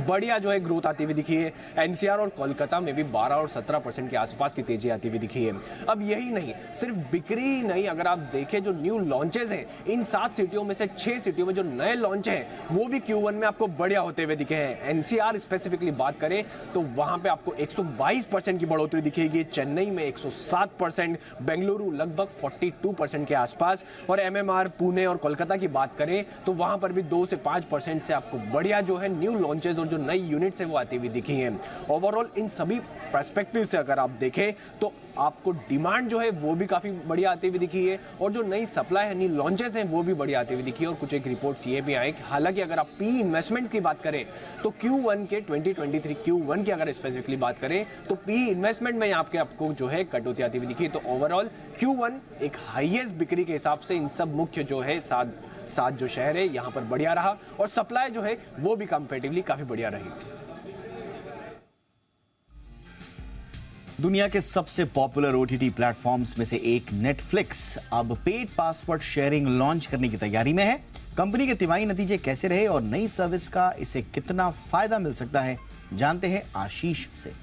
बढ़िया जो है ग्रोथ आती हुई दिखी है। NCR और कोलकाता में भी 12 और 17% के आसपास की तेजी आती हुई दिखी है। अब यही नहीं, सिर्फ बिक्री ही नहीं, अगर आप देखें जो न्यू लॉन्चेस हैं इन 7 सिटियों में से 6 सिटियों में जो नए लॉन्च हैं वो भी Q1 में आपको बढ़िया होते हुए दिखे हैं। NCR स्पेसिफिकली बात करें तो वहां पे आपको 122% की बढ़ोतरी दिखेगी, चेन्नई में 107%, बेंगलुरु लगभग 42% के आसपास और MMR पुणे और कोलकाता की बात करें तो वहां पर भी 2 से 5% से आपको बढ़िया जो है न्यू लॉन्चेस और जो नई यूनिट्स है वो आती हुई दिखी हैं। ओवरऑल इन सभी पर्सपेक्टिव से अगर आप देखें तो आपको डिमांड जो है वो भी काफी बढ़िया आती हुई दिखी है और जो नई सप्लाई है, नई लॉन्चेस हैं वो भी बढ़िया आती हुई दिखी है। और कुछ एक रिपोर्ट्स ये भी आए, हालांकि अगर आप पी इन्वेस्टमेंट की बात करें तो Q1 के 2023 Q1 की अगर स्पेसिफिकली बात करें तो पी इन्वेस्टमेंट में आपको जो है कटौती आती हुई दिखी। तो ओवरऑल Q1 एक हाईएस्ट बिक्री के हिसाब से इन सब मुख्य जो है सात जो शहर है यहाँ पर बढ़िया रहा और सप्लाई जो है वो भी कंपैरेटिवली काफी बढ़िया रही। दुनिया के सबसे पॉपुलर OTT प्लेटफॉर्म्स में से एक नेटफ्लिक्स अब पेड पासवर्ड शेयरिंग लॉन्च करने की तैयारी में है। कंपनी के तिमाही नतीजे कैसे रहे और नई सर्विस का इसे कितना फायदा मिल सकता है, जानते हैं आशीष से।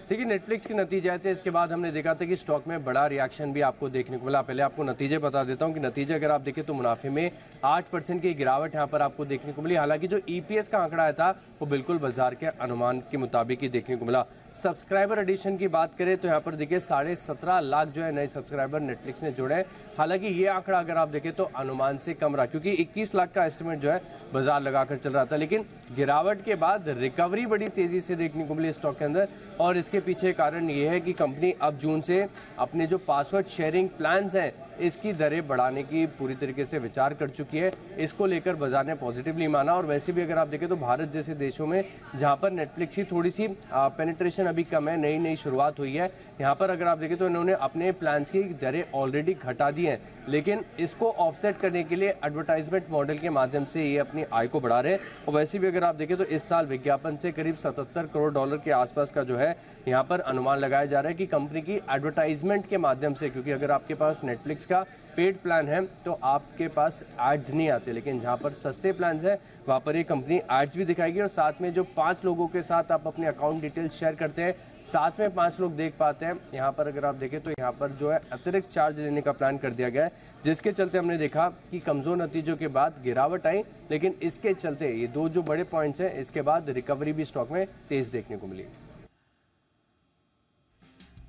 देखिए, नेटफ्लिक्स के नतीजे आए थे, इसके बाद हमने देखा था कि स्टॉक में बड़ा रिएक्शन भी आपको देखने को मिला। पहले आपको नतीजे बता देता हूं कि नतीजे अगर आप देखें तो मुनाफे में 8% की गिरावट यहां पर आपको देखने को मिली। हालांकि जो EPS का आंकड़ा आया था वो बिल्कुल बाजार के अनुमान के मुताबिक ही देखने को मिला। सब्सक्राइबर एडिशन की बात करें तो यहाँ पर देखिए 17.5 लाख जो है नए सब्सक्राइबर नेटफ्लिक्स ने जोड़े। हालांकि ये आंकड़ा अगर आप देखें तो अनुमान से कम रहा, क्योंकि 21 लाख का एस्टिमेट जो है बाजार लगाकर चल रहा था। लेकिन गिरावट के बाद रिकवरी बड़ी तेजी से देखने को मिली स्टॉक के अंदर और इसके पीछे कारण ये है कि कंपनी अब जून से अपने जो पासवर्ड शेयरिंग प्लान्स हैं इसकी दरें बढ़ाने की पूरी तरीके से विचार कर चुकी है। इसको लेकर बाजार ने पॉजिटिवली माना और वैसे भी अगर आप देखें तो भारत जैसे देशों में जहां पर नेटफ्लिक्स की थोड़ी सी पेनिट्रेशन अभी कम है, नई शुरुआत हुई है, यहाँ पर अगर आप देखें तो इन्होंने अपने प्लान्स की दरें ऑलरेडी घटा दी हैं। लेकिन इसको ऑफसेट करने के लिए एडवर्टाइजमेंट मॉडल के माध्यम से ये अपनी आय को बढ़ा रहे हैं। और वैसे भी अगर आप देखें तो इस साल विज्ञापन से करीब 77 करोड़ डॉलर के आसपास का जो है यहाँ पर अनुमान लगाया जा रहा है कि कंपनी की एडवर्टाइजमेंट के माध्यम से, क्योंकि अगर आपके पास नेटफ्लिक्स का पेड प्लान है तो आपके पास एड्स नहीं आते, लेकिन जहाँ पर सस्ते प्लान है वहाँ पर ये कंपनी एड्स भी दिखाएगी। और साथ में जो 5 लोगों के साथ आप अपने अकाउंट डिटेल्स शेयर करते हैं, साथ में 5 लोग देख पाते हैं। यहाँ पर अगर आप देखें तो यहाँ पर जो है अतिरिक्त चार्ज लेने का प्लान कर दिया गया है, जिसके चलते हमने देखा कि कमज़ोर नतीजों के बाद गिरावट आई, लेकिन इसके चलते ये 2 जो बड़े पॉइंट्स हैं, इसके बाद रिकवरी भी स्टॉक में तेज देखने को मिली।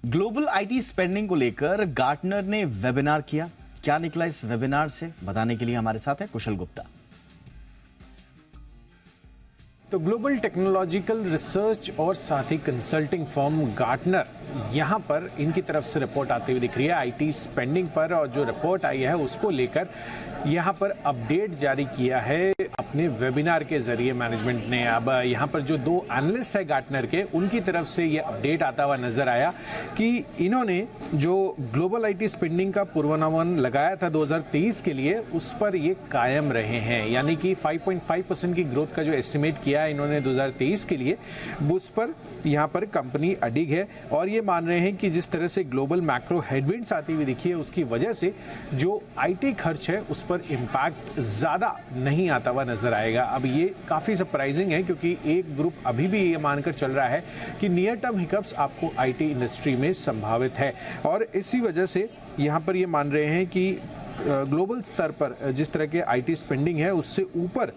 ग्लोबल आईटी स्पेंडिंग को लेकर गार्टनर ने वेबिनार किया। क्या निकला इस वेबिनार से, बताने के लिए हमारे साथ है कुशल गुप्ता। तो ग्लोबल टेक्नोलॉजिकल रिसर्च और साथ ही कंसल्टिंग फर्म गार्टनर, यहाँ पर इनकी तरफ से रिपोर्ट आती हुई दिख रही है आईटी स्पेंडिंग पर, और जो रिपोर्ट आई है उसको लेकर यहाँ पर अपडेट जारी किया है अपने वेबिनार के जरिए मैनेजमेंट ने। अब यहाँ पर जो 2 एनालिस्ट है गार्टनर के, उनकी तरफ से ये अपडेट आता हुआ नजर आया कि इन्होंने जो ग्लोबल आईटी स्पेंडिंग का पूर्वानुमान लगाया था 2023 के लिए, उस पर ये कायम रहे हैं। यानी कि 5.5% की ग्रोथ का जो एस्टिमेट किया है इन्होंने 2023 के लिए, उस पर यहाँ पर कंपनी अडिग है। और ये मान रहे हैं कि जिस तरह से ग्लोबल मैक्रो हेडविंड्स आती हुई दिखी है, उसकी वजह से जो आईटी खर्च है उस पर इम्पैक्ट ज़्यादा नहीं आता हुआ नजर आएगा। अब ये काफ़ी सरप्राइजिंग है, क्योंकि एक ग्रुप अभी भी ये मानकर चल रहा है कि नियर टर्म हिकअप्स आपको आईटी इंडस्ट्री में संभावित है। और इसी वजह से यहाँ पर ये मान रहे हैं कि ग्लोबल स्तर पर जिस तरह के आईटी स्पेंडिंग है, उससे ऊपर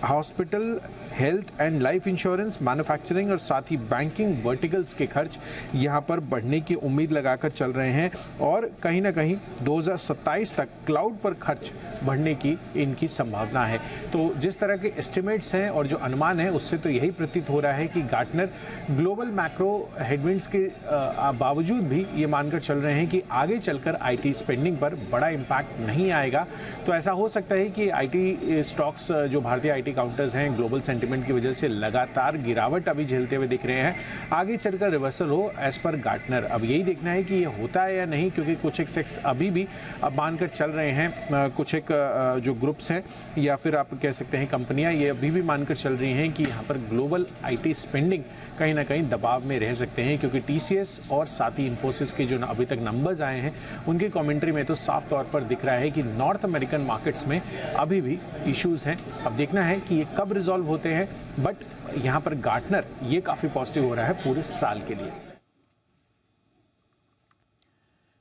hospital, health and life insurance, manufacturing और साथ ही बैंकिंग वर्टिकल्स के खर्च यहाँ पर बढ़ने की उम्मीद लगाकर चल रहे हैं। और कहीं ना कहीं 2027 तक क्लाउड पर खर्च बढ़ने की इनकी संभावना है। तो जिस तरह के एस्टिमेट्स हैं और जो अनुमान है, उससे तो यही प्रतीत हो रहा है कि गार्टनर ग्लोबल मैक्रो हेडविंड्स के बावजूद भी ये मानकर चल रहे हैं कि आगे चलकर आईटी स्पेंडिंग पर बड़ा इम्पैक्ट नहीं आएगा। तो ऐसा हो सकता है कि आईटी स्टॉक्स, जो भारतीय आईटी काउंटर्स हैं, ग्लोबल सेंटिमेंट की वजह से लगातार गिरावट अभी झेलते हुए दिख रहे हैं, आगे चलकर रिवर्सल हो एज पर गार्टनर। अब यही देखना है कि ये होता है या नहीं, क्योंकि कुछ एक सेक्स अभी भी अब मानकर चल रहे हैं, कुछ एक जो ग्रुप्स हैं या फिर आप कह सकते हैं कंपनियां, ये अभी भी मानकर चल रही हैं कि यहाँ पर ग्लोबल आईटी स्पेंडिंग कहीं ना कहीं दबाव में रह सकते हैं। क्योंकि टीसीएस और साथ ही इन्फोसिस के जो अभी तक नंबर्स आए हैं, उनकी कमेंट्री में तो साफ तौर पर दिख रहा है कि नॉर्थ अमेरिकन मार्केट्स में अभी भी इश्यूज हैं। अब देखना है कि ये कब रिजॉल्व होते हैं, बट यहाँ पर गार्टनर ये काफ़ी पॉजिटिव हो रहा है पूरे साल के लिए।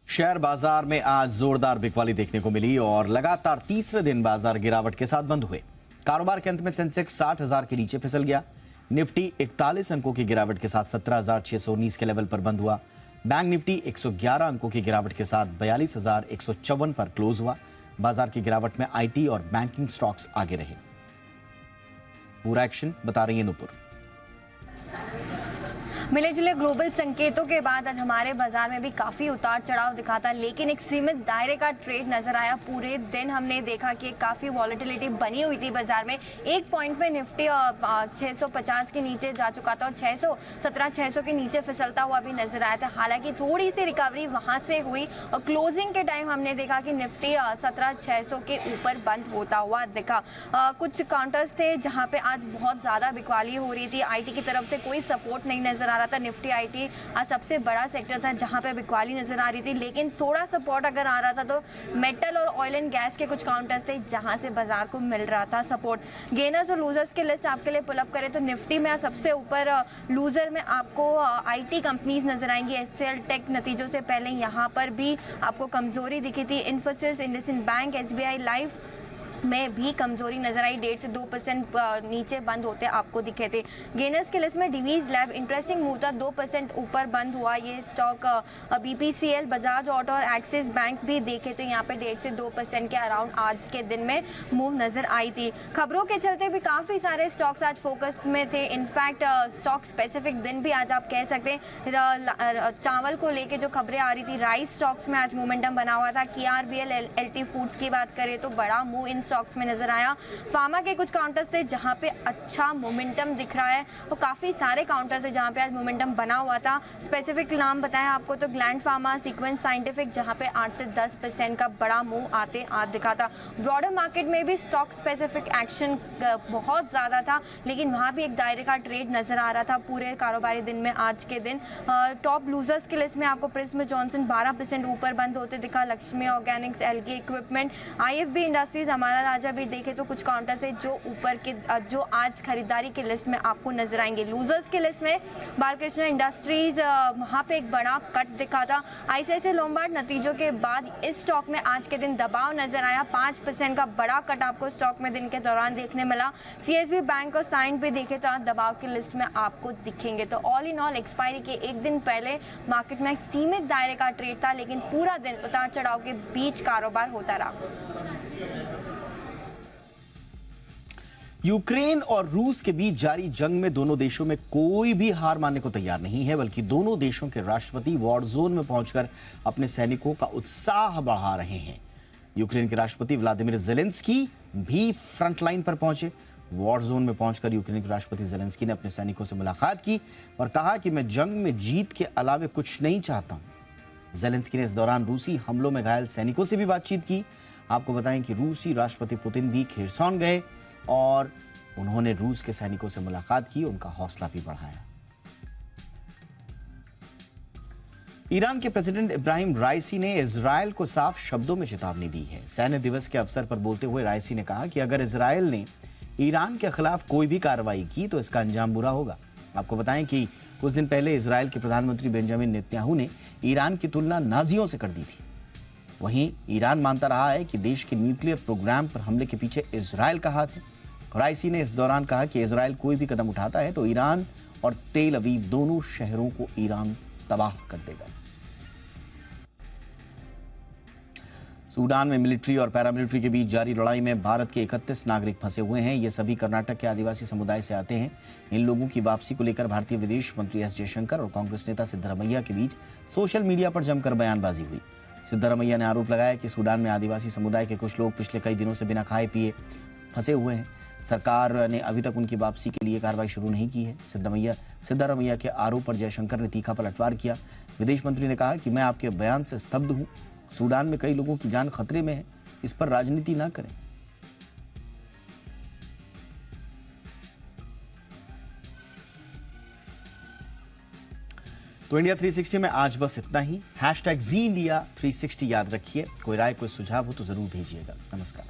शेयर बाजार में आज जोरदार बिकवाली देखने को मिली और लगातार तीसरे दिन बाजार गिरावट के साथ बंद हुए। कारोबार के अंत में सेंसेक्स 60,000 के नीचे फिसल गया। निफ्टी 41 अंकों की गिरावट के साथ 17,619 के लेवल पर बंद हुआ। बैंक निफ्टी 111 अंकों की गिरावट के साथ 42,154 पर क्लोज हुआ। बाजार की गिरावट में आईटी और बैंकिंग स्टॉक्स आगे रहे। पूरा एक्शन बता रही है नुपुर। मिले जुले ग्लोबल संकेतों के बाद आज हमारे बाजार में भी काफी उतार चढ़ाव दिखा था, लेकिन एक सीमित दायरे का ट्रेड नजर आया। पूरे दिन हमने देखा कि काफी वॉलेटिलिटी बनी हुई थी बाजार में। एक पॉइंट पे निफ्टी 650 के नीचे जा चुका था और 600 के नीचे फिसलता हुआ भी नजर आया था। हालांकि थोड़ी सी रिकवरी वहां से हुई और क्लोजिंग के टाइम हमने देखा कि निफ्टी 17,600 के ऊपर बंद होता हुआ दिखा। कुछ काउंटर्स थे जहां पे आज बहुत ज्यादा बिकवाली हो रही थी। आईटी की तरफ से कोई सपोर्ट नहीं नजर आ रहा था। निफ्टी आईटी आज सबसे बड़ा सेक्टर था जहां पे बिकवाली नजर आ रही थी, लेकिन थोड़ा सपोर्ट अगर आ रहा था तो मेटल और ऑयल एंड गैस के कुछ काउंटर्स थे जहां से बाजार को मिल रहा था सपोर्ट। गेनर्स और लूजर्स की लिस्ट आपके लिए पुल अप करें तो निफ्टी में सबसे ऊपर लूजर में आपको आईटी कंपनीज नजर आएंगी। एचसीएल टेक नतीजों से पहले यहाँ पर भी आपको कमजोरी दिखी थी। Infosys, IndusInd bank, SBI life में भी कमजोरी नजर आई। 1.5 से 2% नीचे बंद होते आपको दिखे थे। गेनर्स के लिस्ट में डिवीज लैब इंटरेस्टिंग मूव था, 2% ऊपर बंद हुआ ये स्टॉक। बीपीसीएल, बजाज ऑटो और एक्सिस बैंक भी देखे तो यहाँ पे 1.5 से 2% के अराउंड आज के दिन में मूव नजर आई थी। खबरों के चलते भी काफी सारे स्टॉक्स आज फोकस में थे। इनफैक्ट स्टॉक स्पेसिफिक दिन भी आज आप कह सकते हैं। चावल को लेके जो खबरें आ रही थी, राइस स्टॉक्स में आज मोमेंटम बना हुआ था। केआरबीएल, एलटी फूड्स की बात करें तो बड़ा मूव इन स्टॉक्स में नजर आया। फार्मा के कुछ काउंटर्स थे जहां पे अच्छा मोमेंटम दिख रहा है और काफ़ी सारे काउंटर्स है जहां पे आज मोमेंटम बना हुआ था। स्पेसिफिक नाम बताएं आपको तो ग्लैंड फार्मा, सीक्वेंस साइंटिफिक, जहां पे 8 से 10% का बड़ा मूव आते आज दिखा था। ब्रॉडर मार्केट में भी स्टॉक स्पेसिफिक एक्शन बहुत ज़्यादा था, लेकिन वहाँ भी एक दायरे का ट्रेड नजर आ रहा था पूरे कारोबारी दिन में। आज के दिन टॉप लूजर्स की लिस्ट में आपको प्रिज्म जॉनसन 12% ऊपर बंद होते दिखा, Lakshmi organics, LK equipment, IFB industries, हमारा राजा भी देखे तो कुछ काउंटर से जो ऊपर के जो आज खरीदारी की लिस्ट में आपको नजर आएंगे। लूजर्स की लिस्ट में बालकृष्ण इंडस्ट्रीज, वहाँ पे एक बड़ा कट दिखा था। आईसीआईसीआई लोम्बार्ड नतीजों के बाद इस स्टॉक में आज के दिन दबाव नजर आया, 5% का बड़ा कट आपको स्टॉक में दिन के दौरान देखने मिला। सीएसबी बैंक और साइंट भी देखे तो दबाव की लिस्ट में आपको दिखेंगे। तो ऑल इन ऑल एक्सपायरी के एक दिन पहले मार्केट में सीमित दायरे का ट्रेड था, लेकिन पूरा दिन उतार चढ़ाव के बीच कारोबार होता रहा। यूक्रेन और रूस के बीच जारी जंग में दोनों देशों में कोई भी हार मानने को तैयार नहीं है, बल्कि दोनों देशों के राष्ट्रपति वॉर जोन में पहुंचकर अपने सैनिकों का उत्साह बढ़ा रहे हैं। यूक्रेन के राष्ट्रपति व्लादिमीर ज़ेलेंस्की भी फ्रंटलाइन पर पहुंचे। वॉर जोन में पहुंचकर यूक्रेन के राष्ट्रपति ज़ेलेंस्की ने अपने सैनिकों से मुलाकात की और कहा कि मैं जंग में जीत के अलावे कुछ नहीं चाहता हूं। ज़ेलेंस्की ने इस दौरान रूसी हमलों में घायल सैनिकों से भी बातचीत की। आपको बताएं कि रूसी राष्ट्रपति पुतिन भी खेरसॉन गए और उन्होंने रूस के सैनिकों से मुलाकात की, उनका हौसला भी बढ़ाया। ईरान के प्रेसिडेंट इब्राहिम राइसी ने इजरायल को साफ शब्दों में चेतावनी दी है। सैन्य दिवस के अवसर पर बोलते हुए राइसी ने कहा कि अगर इजरायल ने ईरान के खिलाफ कोई भी कार्रवाई की तो इसका अंजाम बुरा होगा। आपको बताएं कि कुछ दिन पहले इजरायल के प्रधानमंत्री बेंजामिन नेतन्याहू ने ईरान की तुलना नाजियों से कर दी थी। वहीं ईरान मानता रहा है कि देश के न्यूक्लियर प्रोग्राम पर हमले के पीछे इजरायल का हाथ है। राइसी ने इस दौरान कहा कि इजरायल कोई भी कदम उठाता है तो ईरान और तेल अवीव दोनों शहरों को ईरान तबाह कर देगा। सूडान में मिलिट्री और पैरामिलिट्री के बीच जारी लड़ाई में भारत के 31 नागरिक फंसे हुए हैं। ये सभी कर्नाटक के आदिवासी समुदाय से आते हैं। इन लोगों की वापसी को लेकर भारतीय विदेश मंत्री एस जयशंकर और कांग्रेस नेता सिद्धरमैया के बीच सोशल मीडिया पर जमकर बयानबाजी हुई। सिद्धरमैया ने आरोप लगाया कि सूडान में आदिवासी समुदाय के कुछ लोग पिछले कई दिनों से बिना खाए पिए फंसे हुए हैं। सरकार ने अभी तक उनकी वापसी के लिए कार्रवाई शुरू नहीं की है। सिद्धरमैया के आरोप पर जयशंकर ने तीखा पलटवार किया। विदेश मंत्री ने कहा कि मैं आपके बयान से स्तब्ध हूं। सूडान में कई लोगों की जान खतरे में है, इस पर राजनीति ना करें। तो इंडिया 360 में आज बस इतना ही। #ZINDIA360 याद रखिए। कोई राय, कोई सुझाव हो तो जरूर भेजिएगा। नमस्कार।